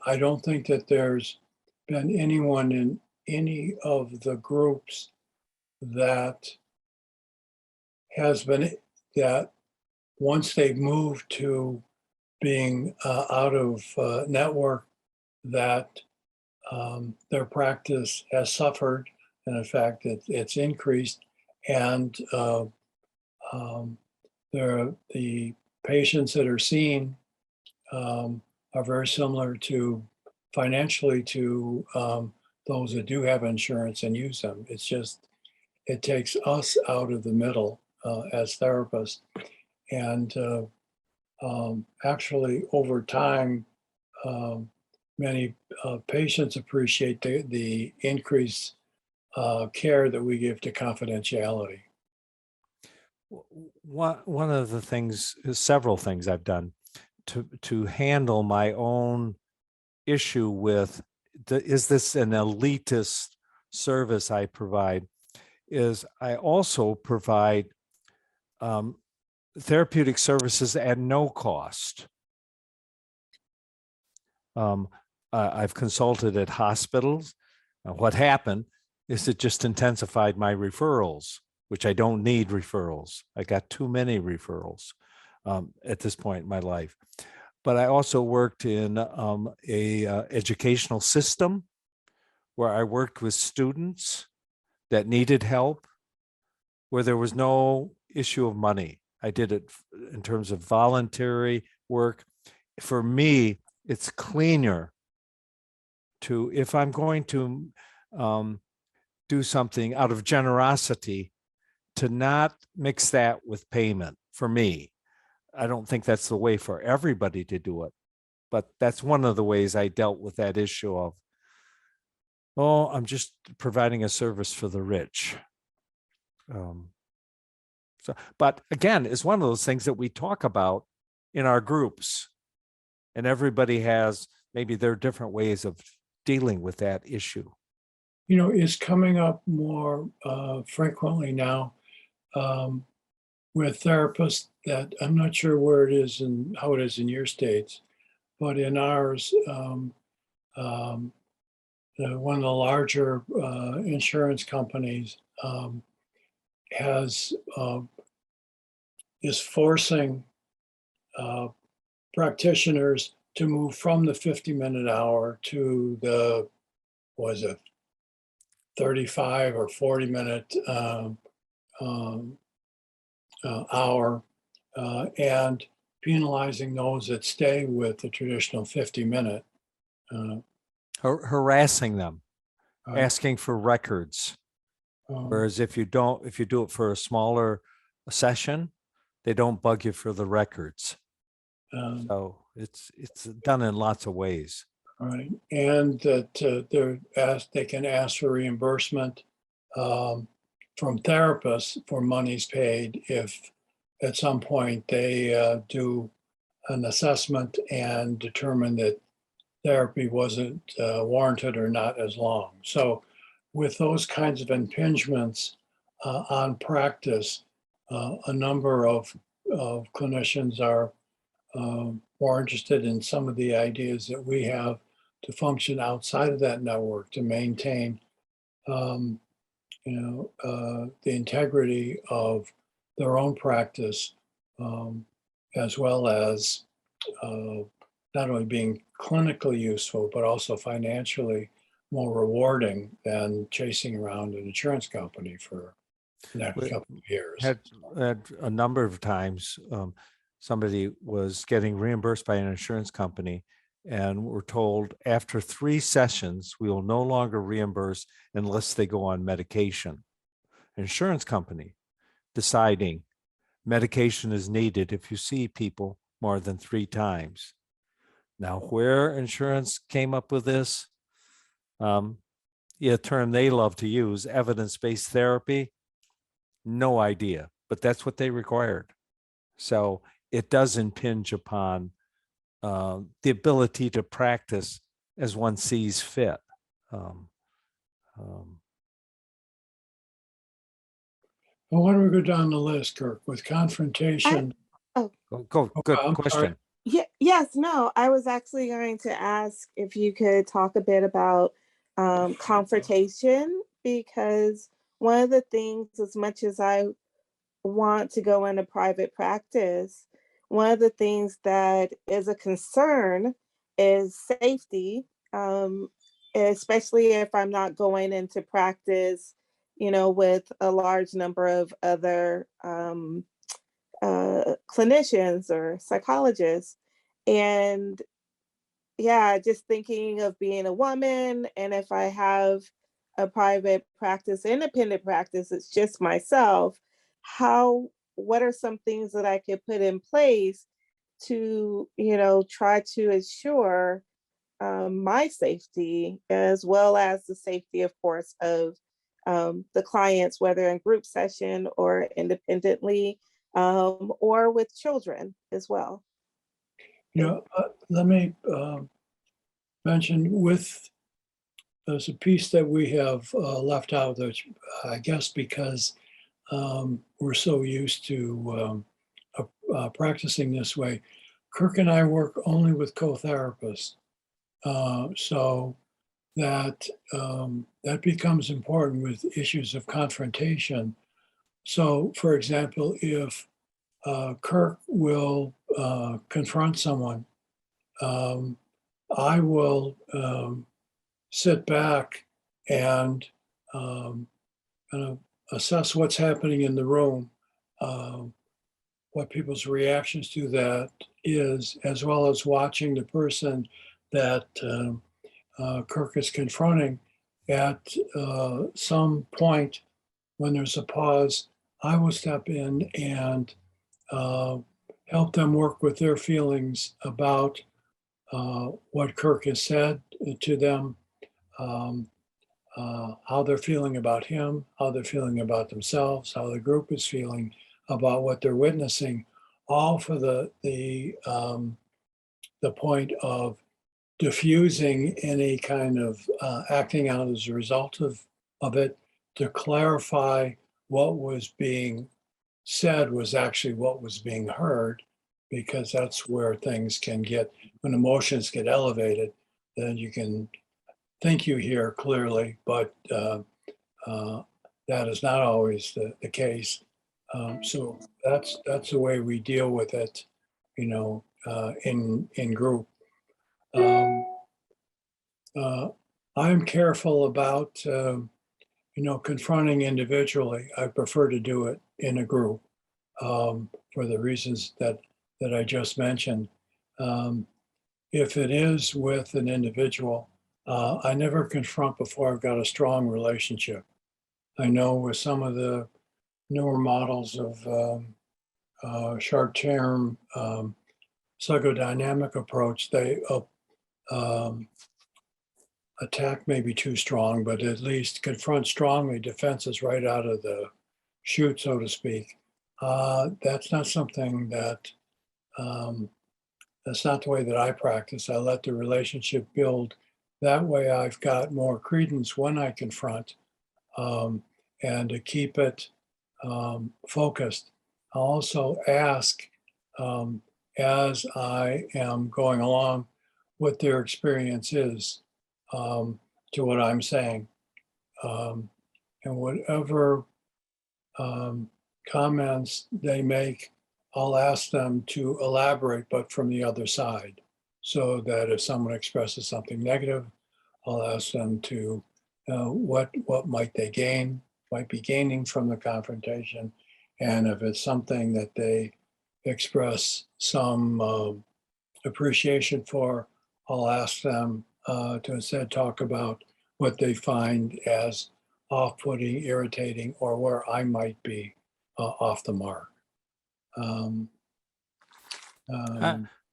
[SPEAKER 1] I don't think that there's been anyone in any of the groups that has been that once they move to being out of network, that their practice has suffered, and in fact, it's increased, and the patients that are seen are very similar to financially to those that do have insurance and use them. It's just, it takes us out of the middle as therapists. And actually, over time, many patients appreciate the increased care that we give to confidentiality.
[SPEAKER 2] One of the things, several things I've done to handle my own issue with is this an elitist service I provide, is I also provide therapeutic services at no cost. I've consulted at hospitals. What happened is it just intensified my referrals, which I don't need referrals. I got too many referrals at this point in my life. But I also worked in a educational system where I worked with students that needed help, where there was no issue of money. I did it in terms of voluntary work. For me, it's cleaner to, if I'm going to do something out of generosity, to not mix that with payment. For me, I don't think that's the way for everybody to do it, but that's one of the ways I dealt with that issue of, oh, I'm just providing a service for the rich. But again, it's one of those things that we talk about in our groups, and everybody has maybe their different ways of dealing with that issue.
[SPEAKER 1] You know, it's coming up more frequently now with therapists that I'm not sure where it is and how it is in your states, but in ours, one of the larger insurance companies is forcing practitioners to move from the 50-minute hour to the, was it 35 or 40-minute hour, and penalizing those that stay with the traditional 50-minute.
[SPEAKER 2] Harassing them,
[SPEAKER 1] Right.
[SPEAKER 2] asking for records. Whereas if you do it for a smaller session, they don't bug you for the records. So it's done in lots of ways.
[SPEAKER 1] Right, and that they can ask for reimbursement from therapists for monies paid if at some point they do an assessment and determine that therapy wasn't warranted or not as long. So with those kinds of impingements on practice, a number of clinicians are more interested in some of the ideas that we have to function outside of that network to maintain, the integrity of their own practice, as well as not only being clinically useful, but also financially more rewarding than chasing around an insurance company for the next couple of years.
[SPEAKER 2] Had a number of times, somebody was getting reimbursed by an insurance company and were told after 3 sessions, we will no longer reimburse unless they go on medication. Insurance company deciding medication is needed if you see people more than 3 times. Now, where insurance came up with this, a term they love to use, evidence-based therapy, no idea, but that's what they required. So it does impinge upon the ability to practice as one sees fit.
[SPEAKER 1] Well, why don't we go down the list, Kirk, with confrontation?
[SPEAKER 2] Good
[SPEAKER 1] I'm
[SPEAKER 2] question.
[SPEAKER 7] Yes, no, I was actually going to ask if you could talk a bit about confrontation, because one of the things, as much as I want to go into private practice, one of the things that is a concern is safety, especially if I'm not going into practice, with a large number of other clinicians or psychologists. And yeah, just thinking of being a woman, and if I have a private practice, independent practice, it's just myself, what are some things that I could put in place to, try to ensure my safety, as well as the safety, of course, of the clients, whether in group session or independently, or with children as well.
[SPEAKER 1] Let me mention there's a piece that we have left out, that I guess because we're so used to practicing this way. Kirk and I work only with co-therapists. So that becomes important with issues of confrontation. So, for example, if Kirk will confront someone, I will sit back and kind of assess what's happening in the room, what people's reactions to that is, as well as watching the person that Kirk is confronting. At some point, when there's a pause, I will step in and help them work with their feelings about what Kirk has said to them, how they're feeling about him, how they're feeling about themselves, how the group is feeling about what they're witnessing, all for the point of diffusing any kind of acting out as a result of it, to clarify what was being said was actually what was being heard, because that's where things can get, when emotions get elevated, then you can think you hear clearly, but that is not always the case. So that's the way we deal with it, in group. I'm careful about, confronting individually. I prefer to do it in a group for the reasons that I just mentioned. If it is with an individual, I never confront before I've got a strong relationship. I know with some of the newer models of short-term psychodynamic approach, they attack may be too strong, but at least confront strongly, defenses right out of the chute, so to speak. That's not something that, that's not the way that I practice. I let the relationship build. That way I've got more credence when I confront, and to keep it focused. I'll also ask, as I am going along, what their experience is to what I'm saying. And whatever comments they make, I'll ask them to elaborate, but from the other side. So that if someone expresses something negative, I'll ask them to, what might they gain, might be gaining from the confrontation. And if it's something that they express some appreciation for, I'll ask them to instead talk about what they find as off-putting, irritating, or where I might be off the mark.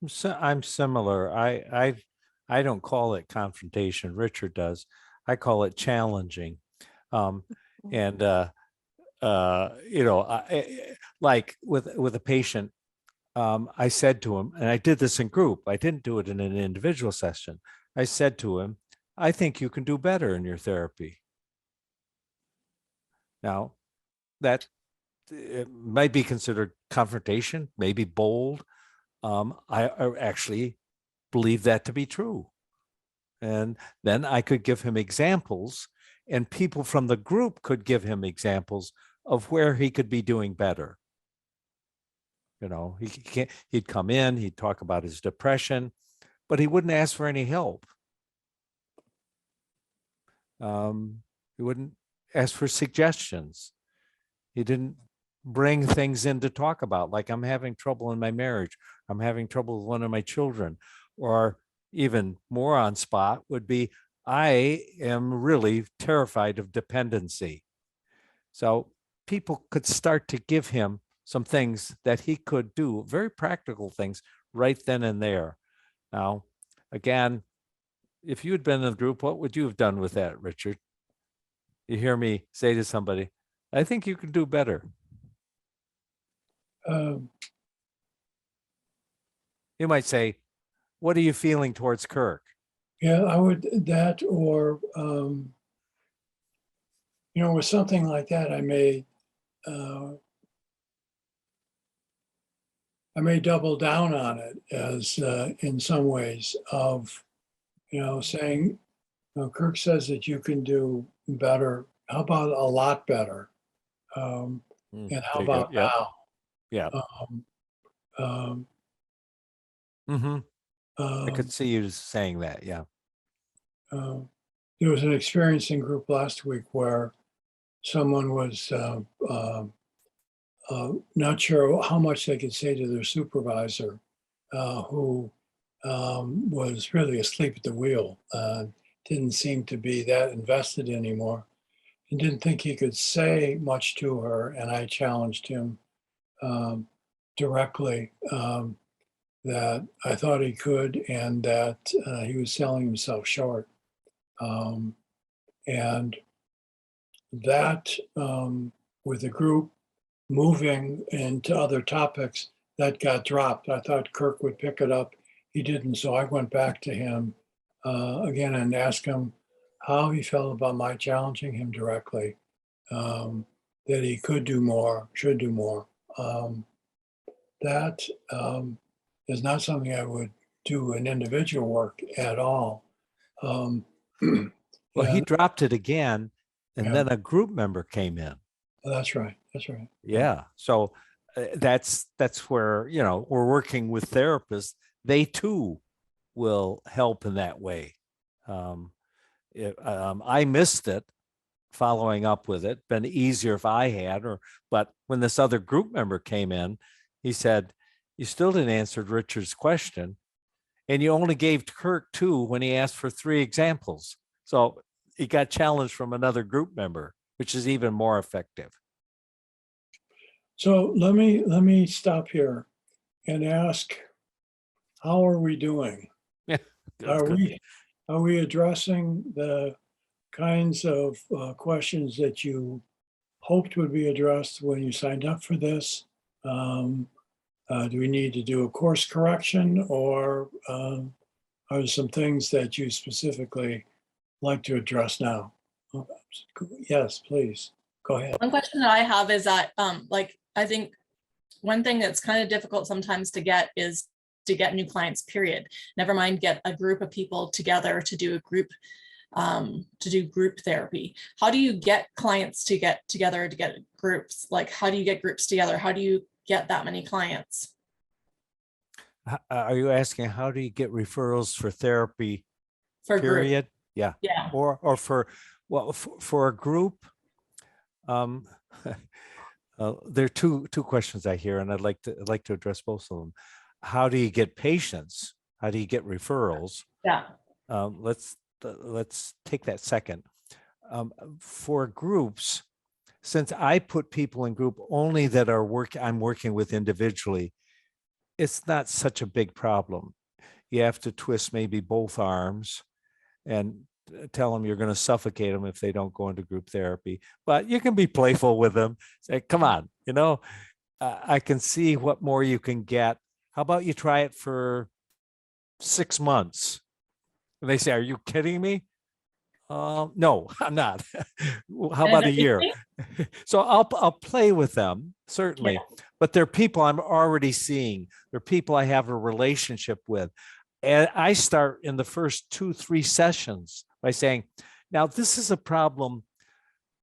[SPEAKER 2] So I'm similar. I don't call it confrontation. Richard does. I call it challenging. And like with a patient, I said to him, and I did this in group. I didn't do it in an individual session. I said to him, I think you can do better in your therapy. Now, that it might be considered confrontation, maybe bold. I actually believe that to be true. And then I could give him examples, and people from the group could give him examples of where he could be doing better. You know, he can't, he'd come in, he'd talk about his depression, but he wouldn't ask for any help. He wouldn't ask for suggestions. He didn't bring things in to talk about, like I'm having trouble in my marriage. I'm having trouble with one of my children. Or even more on spot would be, I am really terrified of dependency. So people could start to give him some things that he could do, very practical things right then and there. Now, again, if you had been in the group, what would you have done with that, Richard? You hear me say to somebody, I think you could do better.
[SPEAKER 1] Um,
[SPEAKER 2] You might say, what are you feeling towards Kirk?
[SPEAKER 1] Yeah, I would that, or with something like that, I may double down on it as in some ways of saying, Kirk says that you can do better. How about a lot better? And how
[SPEAKER 2] There you go.
[SPEAKER 1] about
[SPEAKER 2] Yep.
[SPEAKER 1] now?
[SPEAKER 2] Yeah.
[SPEAKER 1] Um,
[SPEAKER 2] I could see you saying that. Yeah.
[SPEAKER 1] There was an experiencing group last week where someone was not sure how much they could say to their supervisor, who was really asleep at the wheel, didn't seem to be that invested anymore, and didn't think he could say much to her. And I challenged him directly that I thought he could, and that he was selling himself short. And that, with the group moving into other topics, that got dropped. I thought Kirk would pick it up. He didn't. So I went back to him again and asked him how he felt about my challenging him directly, that he could do more, should do more. That is not something I would do in individual work at all.
[SPEAKER 2] Well, he
[SPEAKER 1] and-
[SPEAKER 2] dropped it again, and
[SPEAKER 1] Yeah.
[SPEAKER 2] then a group member came in.
[SPEAKER 1] That's right. That's right.
[SPEAKER 2] Yeah. So that's where, we're working with therapists. They too will help in that way. I missed it following up with it. Been easier if I had, but when this other group member came in, he said, you still didn't answer Richard's question. And you only gave Kirk 2 when he asked for 3 examples. So he got challenged from another group member, which is even more effective.
[SPEAKER 1] So let me stop here and ask, how are we doing?
[SPEAKER 2] Yeah.
[SPEAKER 1] Are we addressing the kinds of questions that you hoped would be addressed when you signed up for this? Do we need to do a course correction, or are there some things that you specifically like to address now? Yes, please, go ahead.
[SPEAKER 6] One question that I have is that, I think one thing that's kind of difficult sometimes to get is to get new clients, period. Never mind get a group of people together to do group therapy. How do you get clients to get together to get groups? Like, how do you get groups together? How do you get that many clients?
[SPEAKER 2] Are you asking, how do you get referrals for therapy?
[SPEAKER 6] For group?
[SPEAKER 2] Period. Yeah.
[SPEAKER 6] Yeah.
[SPEAKER 2] Or for a group. There are two questions I hear, and I'd like to address both of them. How do you get patients? How do you get referrals?
[SPEAKER 6] Yeah.
[SPEAKER 2] Let's take that second. For groups, since I put people in group only that I'm working with individually, it's not such a big problem. You have to twist maybe both arms and tell them you're going to suffocate them if they don't go into group therapy, but you can be playful with them. Say, come on, I can see what more you can get. How about you try it for 6 months? And they say, are you kidding me? No, I'm not. How about a year? So I'll play with them, certainly, but they're people I'm already seeing. They're people I have a relationship with. And I start in the first 2-3 sessions by saying, now this is a problem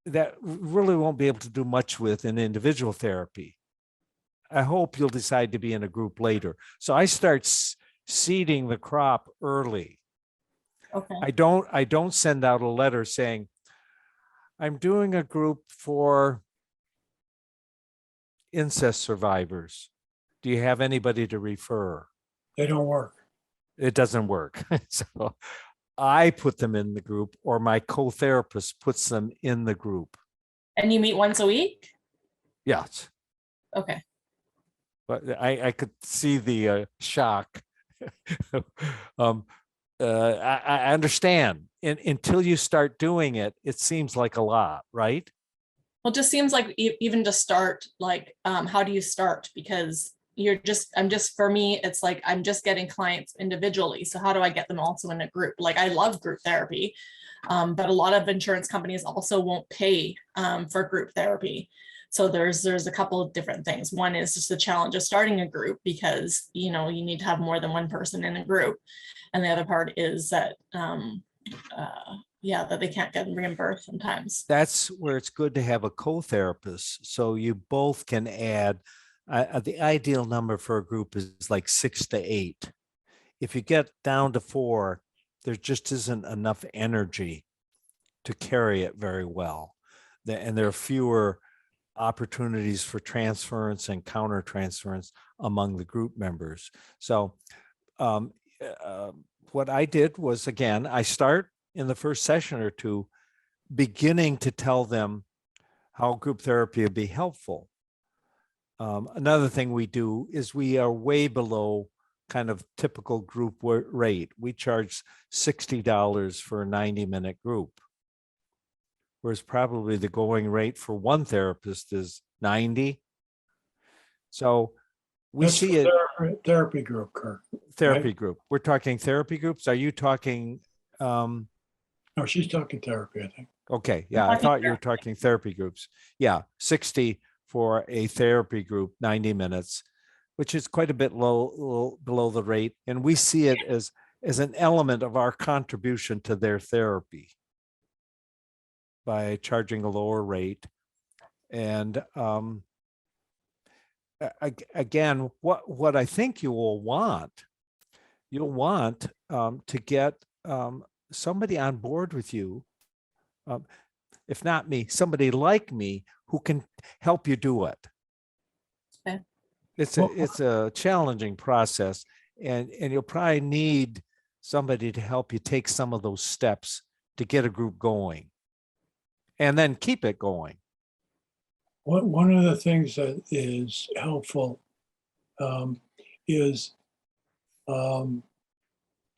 [SPEAKER 2] that really won't be able to do much with in individual therapy. I hope you'll decide to be in a group later. So I start seeding the crop early.
[SPEAKER 6] Okay.
[SPEAKER 2] I don't send out a letter saying, I'm doing a group for incest survivors. Do you have anybody to refer?
[SPEAKER 1] They don't work.
[SPEAKER 2] It doesn't work. So I put them in the group, or my co-therapist puts them in the group.
[SPEAKER 6] And you meet once a week?
[SPEAKER 2] Yes.
[SPEAKER 6] Okay.
[SPEAKER 2] But I could see the shock. I understand. Until you start doing it, it seems like a lot, right?
[SPEAKER 6] Well, it just seems like even to start, like, how do you start? Because for me, it's like, I'm just getting clients individually. So how do I get them also in a group? Like, I love group therapy, but a lot of insurance companies also won't pay for group therapy. So there's a couple of different things. One is just the challenge of starting a group, because, you need to have more than one person in a group. And the other part is that, that they can't get reimbursed sometimes.
[SPEAKER 2] That's where it's good to have a co-therapist, so you both can add. The ideal number for a group is like 6 to 8. If you get down to 4, there just isn't enough energy to carry it very well. And there are fewer opportunities for transference and counter transference among the group members. So what I did was, again, I start in the first session or two beginning to tell them how group therapy would be helpful. Another thing we do is we are way below kind of typical group rate. We charge $60 for a 90-minute group, whereas probably the going rate for one therapist is 90. So we
[SPEAKER 1] That's
[SPEAKER 2] see it.
[SPEAKER 1] Therapy group, Kirk.
[SPEAKER 2] Therapy
[SPEAKER 1] right?
[SPEAKER 2] group. We're talking therapy groups. Are you talking?
[SPEAKER 1] No, she's talking therapy, I think.
[SPEAKER 2] Okay. Yeah. I thought you were talking therapy groups. Yeah. 60 for a therapy group, 90 minutes, which is quite a bit low below the rate. And we see it as an element of our contribution to their therapy by charging a lower rate. And again, what I think you'll want to get somebody on board with you, if not me, somebody like me who can help you do it.
[SPEAKER 6] Okay.
[SPEAKER 2] It's a challenging process, and you'll probably need somebody to help you take some of those steps to get a group going, and then keep it going.
[SPEAKER 1] One of the things that is helpful is I'll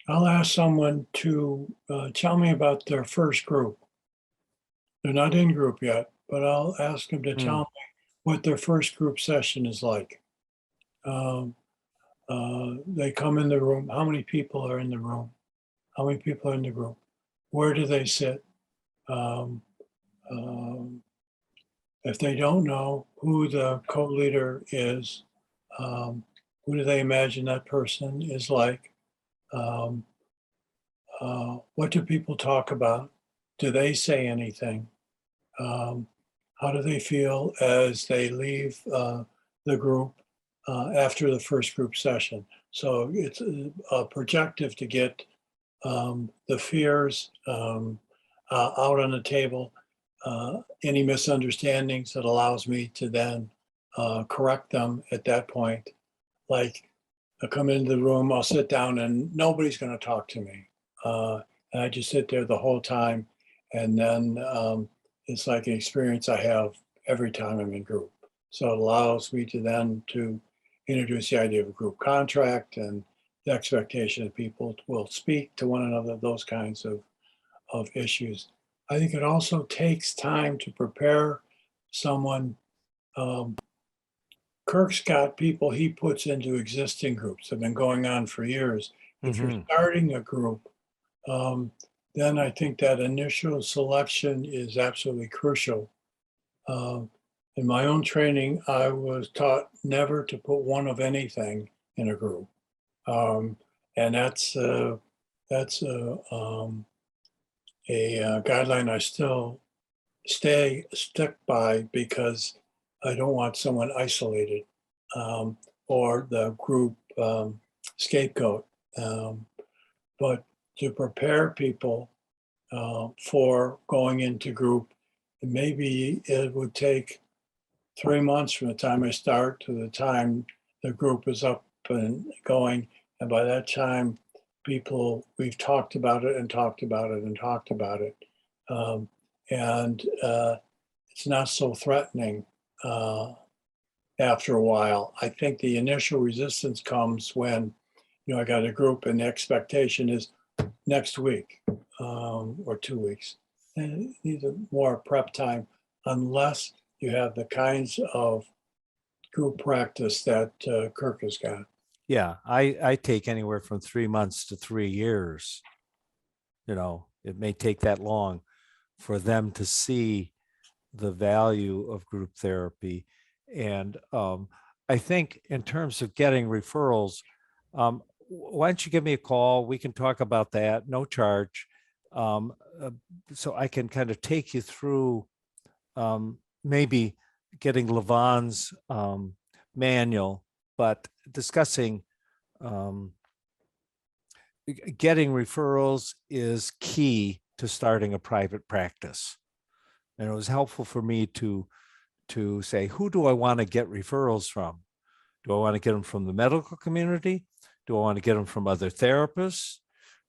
[SPEAKER 1] ask someone to tell me about their first group. They're not in group yet, but I'll ask them to tell me what their first group session is like. They come in the room. How many people are in the room? How many people are in the group? Where do they sit? If they don't know who the co-leader is, who do they imagine that person is like? What do people talk about? Do they say anything? How do they feel as they leave the group after the first group session? So it's a projective to get the fears out on the table, any misunderstandings that allows me to then correct them at that point. Like I come into the room, I'll sit down and nobody's going to talk to me. And I just sit there the whole time. And then it's like an experience I have every time I'm in group. So it allows me to then to introduce the idea of a group contract and the expectation that people will speak to one another, those kinds of issues. I think it also takes time to prepare someone. Kirk's got people he puts into existing groups that have been going on for years. If you're starting a group, then I think that initial selection is absolutely crucial. In my own training, I was taught never to put one of anything in a group. And that's a guideline I still stick by because I don't want someone isolated or the group scapegoat. But to prepare people for going into group, maybe it would take 3 months from the time I start to the time the group is up and going. And by that time, we've talked about it and talked about it and talked about it. And it's not so threatening after a while. I think the initial resistance comes when, I got a group and the expectation is next week or 2 weeks. And it needs more prep time unless you have the kinds of group practice that Kirk has got.
[SPEAKER 2] Yeah, I take anywhere from 3 months to 3 years. It may take that long for them to see the value of group therapy. And I think in terms of getting referrals, why don't you give me a call? We can talk about that, no charge. So I can kind of take you through maybe getting Levon's manual, but discussing getting referrals is key to starting a private practice. And it was helpful for me to say, who do I want to get referrals from? Do I want to get them from the medical community? Do I want to get them from other therapists?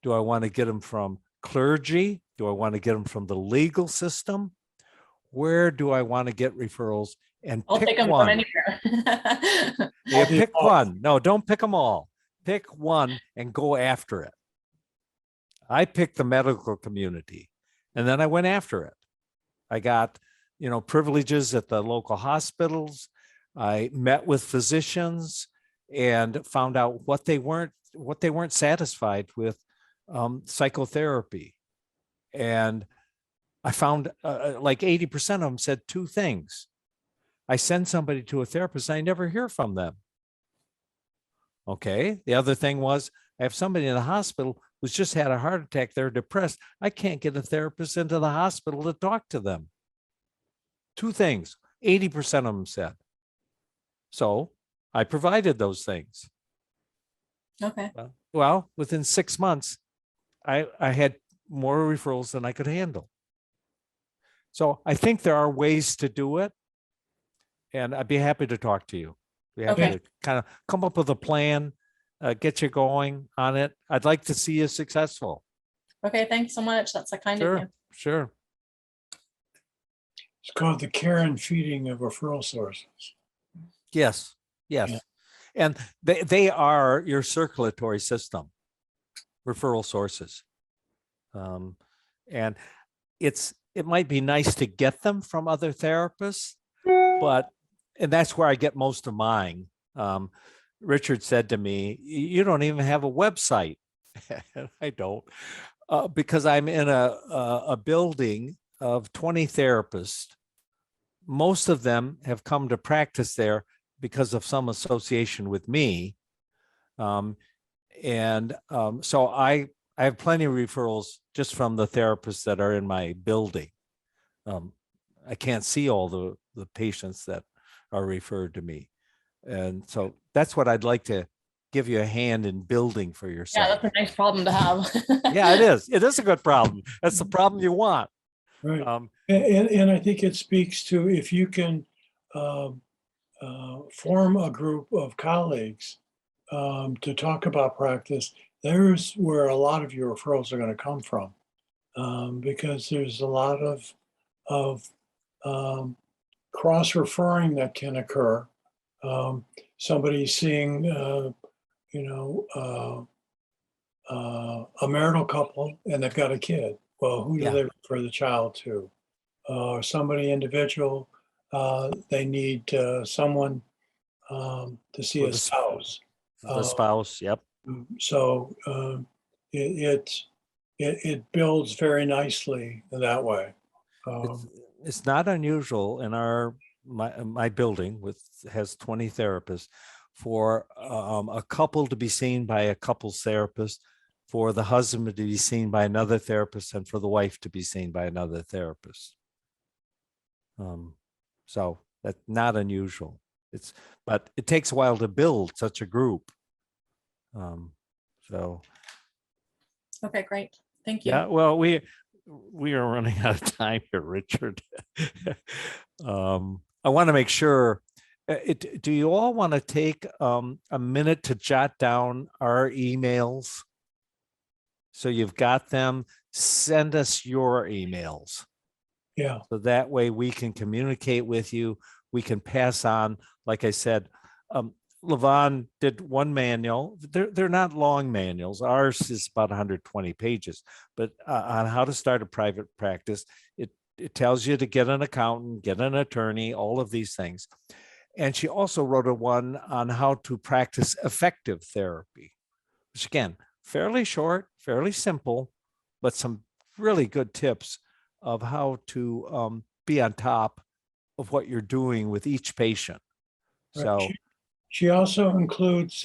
[SPEAKER 2] Do I want to get them from clergy? Do I want to get them from the legal system? Where do I want to get referrals? And
[SPEAKER 6] I'll
[SPEAKER 2] pick
[SPEAKER 6] take them
[SPEAKER 2] one.
[SPEAKER 6] from anywhere.
[SPEAKER 2] Yeah, pick one. No, don't pick them all. Pick one and go after it. I picked the medical community, and then I went after it. I got, privileges at the local hospitals. I met with physicians and found out what they weren't satisfied with psychotherapy. And I found like 80% of them said two things. I send somebody to a therapist, and I never hear from them. Okay. The other thing was, I have somebody in the hospital who's just had a heart attack. They're depressed. I can't get a therapist into the hospital to talk to them. Two things, 80% of them said. So I provided those things.
[SPEAKER 6] Okay.
[SPEAKER 2] Well, within 6 months, I had more referrals than I could handle. So I think there are ways to do it. And I'd be happy to talk to you. Be happy
[SPEAKER 6] Okay.
[SPEAKER 2] to kind of come up with a plan, get you going on it. I'd like to see you successful.
[SPEAKER 6] Okay. Thanks so much. That's a kind of you.
[SPEAKER 2] Sure.
[SPEAKER 1] It's called the care and feeding of referral sources.
[SPEAKER 2] Yes.
[SPEAKER 1] Yeah.
[SPEAKER 2] And they are your circulatory system, referral sources. And it might be nice to get them from other therapists, and that's where I get most of mine. Richard said to me, you don't even have a website. And I don't, because I'm in a building of 20 therapists. Most of them have come to practice there because of some association with me. So I have plenty of referrals just from the therapists that are in my building. I can't see all the patients that are referred to me. And so that's what I'd like to give you a hand in building for
[SPEAKER 6] Yeah,
[SPEAKER 2] yourself.
[SPEAKER 6] that's a nice problem to have.
[SPEAKER 2] Yeah, it is. It is a good problem. That's the problem you want.
[SPEAKER 1] Right. And I think it speaks to, if you can form a group of colleagues to talk about practice, there's where a lot of your referrals are going to come from, because there's a lot of cross-referring that can occur. Somebody seeing, a marital couple and they've got a kid. Well, who do
[SPEAKER 2] Yeah.
[SPEAKER 1] they refer the child to? Somebody individual, they need someone to see
[SPEAKER 2] For
[SPEAKER 1] a
[SPEAKER 2] the
[SPEAKER 1] spouse.
[SPEAKER 2] The spouse. Yep.
[SPEAKER 1] So it builds very nicely that way.
[SPEAKER 2] It's not unusual in my building has 20 therapists for a couple to be seen by a couples therapist, for the husband to be seen by another therapist, and for the wife to be seen by another therapist. So that's not unusual. But it takes a while to build such a group. So,
[SPEAKER 6] Okay, great. Thank you.
[SPEAKER 2] yeah, well, we are running out of time here, Richard. I want to make sure, do you all want to take a minute to jot down our emails? So you've got them. Send us your emails.
[SPEAKER 1] Yeah,
[SPEAKER 2] So that way we can communicate with you. We can pass on, like I said, Levon did one manual. They're not long manuals. Ours is about 120 pages, but on how to start a private practice, it tells you to get an accountant, get an attorney, all of these things. And she also wrote a one on how to practice effective therapy, which again, fairly short, fairly simple, but some really good tips of how to be on top of what you're doing with each patient.
[SPEAKER 1] right.
[SPEAKER 2] So
[SPEAKER 1] She also includes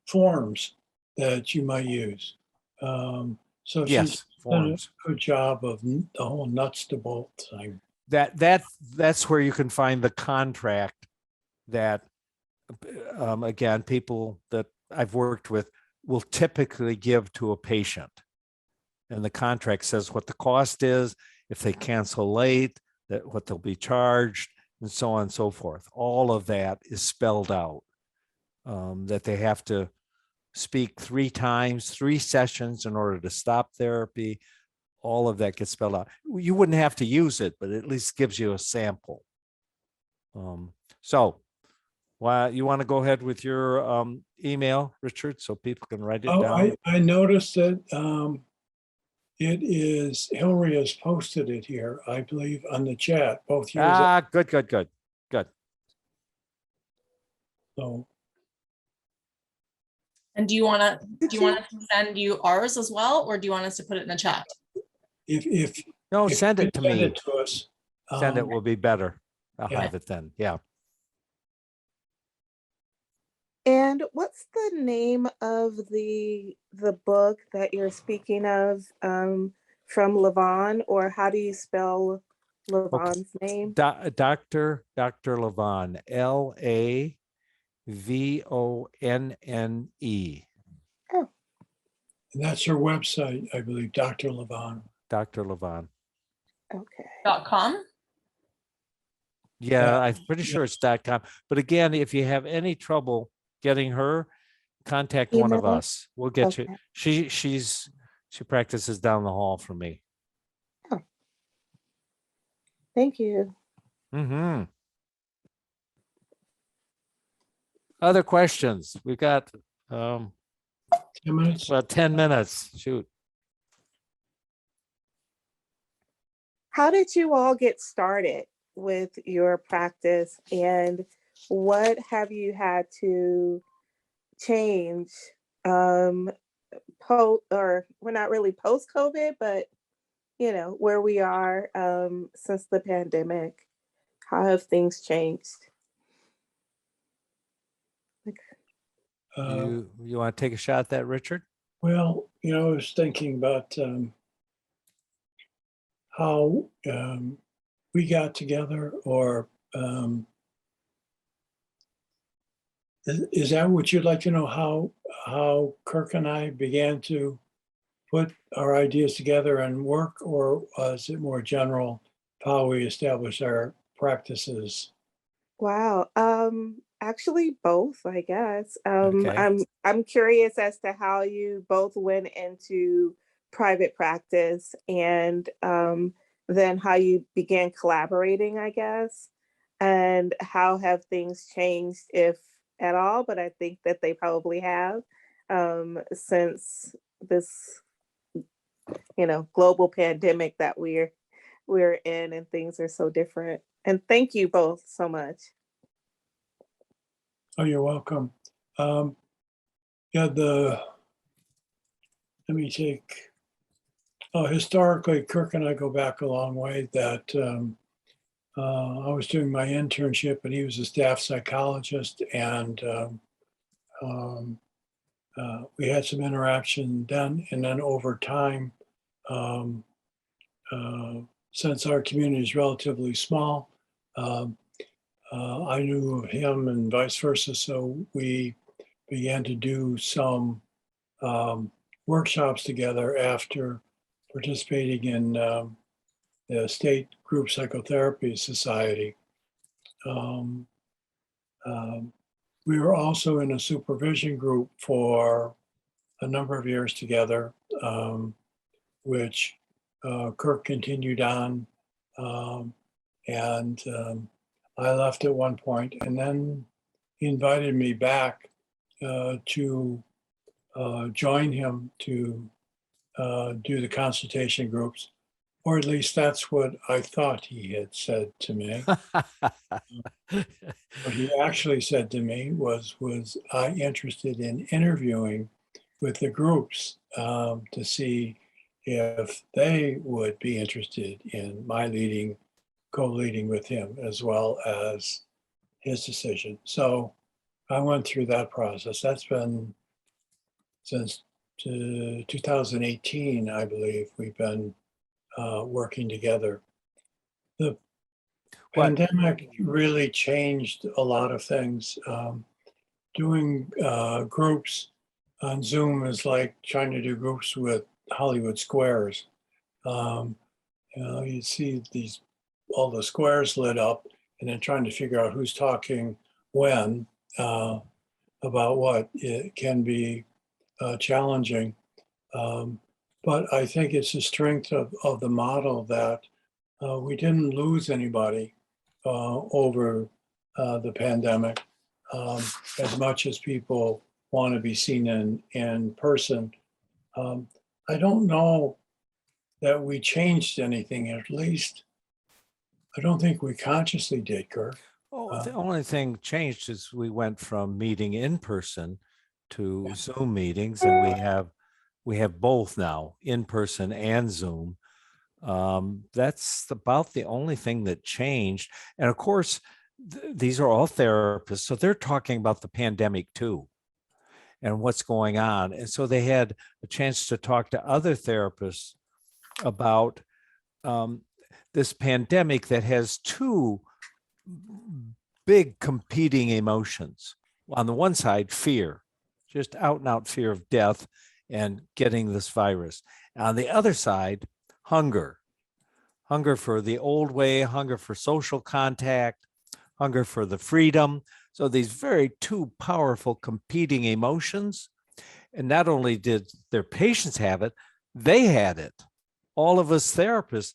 [SPEAKER 1] forms that you might use. So she's
[SPEAKER 2] yes,
[SPEAKER 1] done a
[SPEAKER 2] forms.
[SPEAKER 1] good job of the whole nuts to bolts thing.
[SPEAKER 2] That's where you can find the contract that again, people that I've worked with will typically give to a patient. And the contract says what the cost is, if they cancel late, that what they'll be charged, and so on and so forth. All of that is spelled out. That they have to speak 3 times, 3 sessions in order to stop therapy. All of that gets spelled out. You wouldn't have to use it, but at least gives you a sample. So, well, you want to go ahead with your email, Richard, so people can write it down?
[SPEAKER 1] I noticed that it is, Hillary has posted it here, I believe, on the chat, both yours.
[SPEAKER 2] Good.
[SPEAKER 1] So
[SPEAKER 6] And do you want us to send you ours as well, or do you want us to put it in the chat?
[SPEAKER 1] if
[SPEAKER 2] No,
[SPEAKER 1] if
[SPEAKER 2] send
[SPEAKER 1] you
[SPEAKER 2] it to
[SPEAKER 1] could send
[SPEAKER 2] me.
[SPEAKER 1] it to us.
[SPEAKER 2] Send it will be better. I'll
[SPEAKER 1] yeah.
[SPEAKER 2] have it then. Yeah.
[SPEAKER 7] And what's the name of the book that you're speaking of from Levon, or how do you spell Levon's name?
[SPEAKER 2] Dr. Levon, Lavonne.
[SPEAKER 7] Oh,
[SPEAKER 1] And that's her website, I believe, Dr. Levon.
[SPEAKER 2] Dr. Levon.
[SPEAKER 7] okay.
[SPEAKER 6] .com?
[SPEAKER 2] Yeah,
[SPEAKER 1] Yeah.
[SPEAKER 2] I'm pretty sure it's .com. But again, if you have any trouble getting her, contact one of
[SPEAKER 7] Email?
[SPEAKER 2] us. We'll get
[SPEAKER 7] Okay.
[SPEAKER 2] you. She practices down the hall from me.
[SPEAKER 7] Thank you.
[SPEAKER 2] Mm-hmm. Other questions? We've got
[SPEAKER 1] 10 minutes.
[SPEAKER 2] about 10 minutes. Shoot.
[SPEAKER 7] How did you all get started with your practice, and what have you had to change or we're not really post COVID, but where we are since the pandemic? How have things changed?
[SPEAKER 1] Uh,
[SPEAKER 2] You want to take a shot at that, Richard?
[SPEAKER 1] well, I was thinking about how we got together, or is that what you'd like to know? How Kirk and I began to put our ideas together and work, or was it more general how we established our practices?
[SPEAKER 7] Wow. Actually both, I guess.
[SPEAKER 2] Okay.
[SPEAKER 7] I'm curious as to how you both went into private practice, and then how you began collaborating, I guess, and how have things changed, if at all, but I think that they probably have since this, global pandemic that we're in, and things are so different. And thank you both so much.
[SPEAKER 1] Oh, you're welcome. Let me take, historically, Kirk and I go back a long way. That I was doing my internship and he was a staff psychologist, and we had some interaction then. And then over time, since our community is relatively small, um, I knew of him and vice versa. So we began to do some workshops together after participating in the State Group Psychotherapy Society. Um, um, we were also in a supervision group for a number of years together, which Kirk continued on. And I left at one point, and then he invited me back to join him to do the consultation groups, or at least that's what I thought he had said to me. What he actually said to me was I interested in interviewing with the groups to see if they would be interested in my co-leading with him, as well as his decision. So I went through that process. That's been since 2018, I believe, we've been working together. The pandemic really changed a lot of things. Doing groups on Zoom is like trying to do groups with Hollywood squares. You see all the squares lit up, and then trying to figure out who's talking when about what. It can be challenging. But I think it's the strength of the model that we didn't lose anybody over the pandemic as much as people want to be seen in person. I don't know that we changed anything, at least I don't think we consciously did, Kirk.
[SPEAKER 2] Oh, the only thing changed is we went from meeting in person to Zoom meetings, and we have both now, in person and Zoom. That's about the only thing that changed. And of course, these are all therapists, so they're talking about the pandemic too, and what's going on. And so they had a chance to talk to other therapists about this pandemic that has two big competing emotions. On the one side, fear, just out and out fear of death and getting this virus. On the other side, hunger for the old way, hunger for social contact, hunger for the freedom. So these very two powerful competing emotions. And not only did their patients have it, they had it. All of us therapists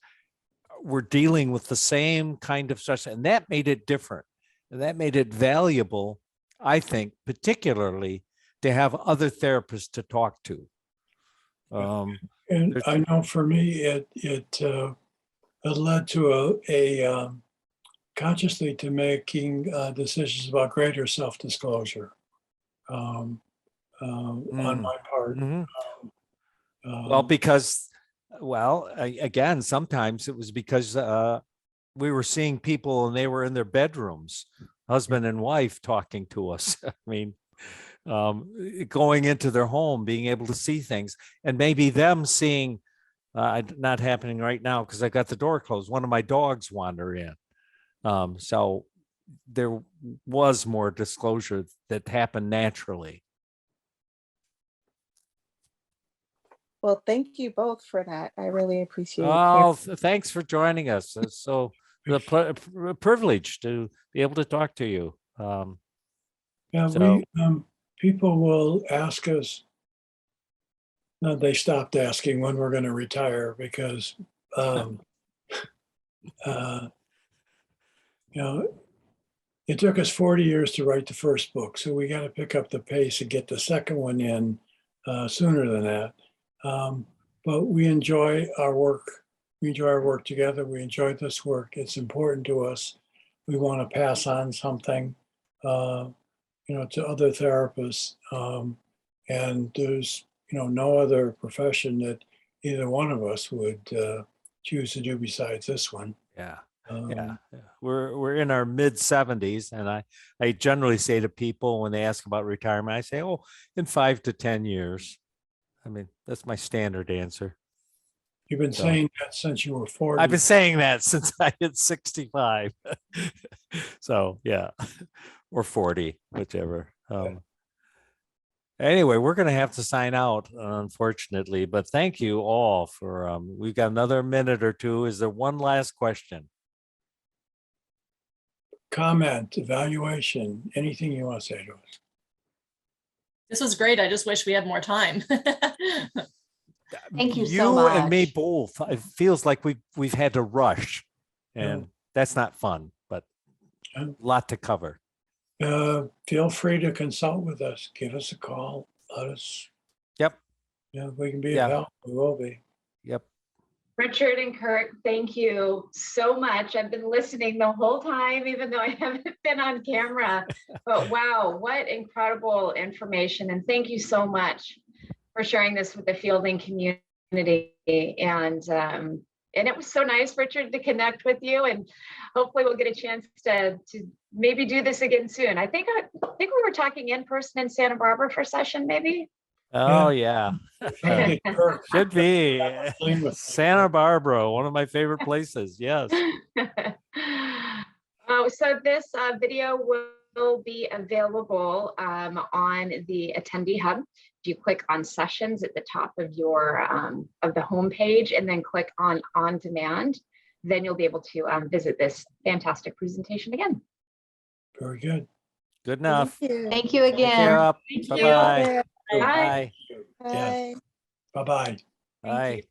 [SPEAKER 2] were dealing with the same kind of stress, and that made it different. And that made it valuable, I think, particularly to have other therapists to talk to.
[SPEAKER 1] And I know for me, it led to a consciously to making decisions about greater self-disclosure on my part.
[SPEAKER 2] Well, because, again, sometimes it was because we were seeing people and they were in their bedrooms, husband and wife talking to us. I mean, going into their home, being able to see things, and maybe them seeing, not happening right now because I got the door closed, one of my dogs wander in. So there was more disclosure that happened naturally.
[SPEAKER 7] Well, thank you both for that. I really appreciate it.
[SPEAKER 2] Oh, thanks for joining us. It's so the privilege to be able to talk to you.
[SPEAKER 1] Yeah,
[SPEAKER 2] So-
[SPEAKER 1] people will ask us. No, they stopped asking when we're going to retire because, it took us 40 years to write the first book, so we got to pick up the pace and get the second one in sooner than that. But we enjoy our work. We enjoy our work together. We enjoy this work. It's important to us. We want to pass on something, to other therapists. And there's, no other profession that either one of us would choose to do besides this one.
[SPEAKER 2] Yeah. We're in our mid 70s, and I generally say to people when they ask about retirement, I say, in 5 to 10 years. I mean, that's my standard answer.
[SPEAKER 1] You've been
[SPEAKER 2] So-
[SPEAKER 1] saying that since you were 40.
[SPEAKER 2] I've been saying that since I hit 65. So yeah, or 40, whichever. Anyway, we're going to have to sign out, unfortunately, but thank you all for, we've got another minute or two. Is there one last question?
[SPEAKER 1] Comment, evaluation, anything you want to say to us.
[SPEAKER 6] This was great. I just wish we had more time.
[SPEAKER 4] Thank you so
[SPEAKER 2] You and me
[SPEAKER 4] much.
[SPEAKER 2] both. It feels like we've had to rush, and
[SPEAKER 1] Yeah.
[SPEAKER 2] that's not fun, but a
[SPEAKER 1] Yeah.
[SPEAKER 2] lot to cover.
[SPEAKER 1] Feel free to consult with us. Give us a call. Let us,
[SPEAKER 2] Yep.
[SPEAKER 1] we can be
[SPEAKER 2] Yeah.
[SPEAKER 1] of help. We will be.
[SPEAKER 2] Yep.
[SPEAKER 3] Richard and Kirk, thank you so much. I've been listening the whole time, even though I haven't been on camera. But wow, what incredible information. And thank you so much for sharing this with the fielding community. And it was so nice, Richard, to connect with you. And hopefully we'll get a chance to maybe do this again soon. I think we were talking in person in Santa Barbara for a session, maybe.
[SPEAKER 2] Oh yeah.
[SPEAKER 1] I think Kirk
[SPEAKER 2] Should be
[SPEAKER 1] playing with
[SPEAKER 2] Santa Barbara, one of my favorite places. Yes.
[SPEAKER 3] So this video will be available on the attendee hub. If you click on sessions at the top of your of the homepage and then click on demand, then you'll be able to visit this fantastic presentation again.
[SPEAKER 1] Very good.
[SPEAKER 2] Good enough.
[SPEAKER 4] Thank you
[SPEAKER 2] Take care
[SPEAKER 4] again.
[SPEAKER 2] up.
[SPEAKER 6] Thank you.
[SPEAKER 2] Bye-bye.
[SPEAKER 3] Bye.
[SPEAKER 2] Bye.
[SPEAKER 1] Yes. Bye-bye.
[SPEAKER 2] Bye.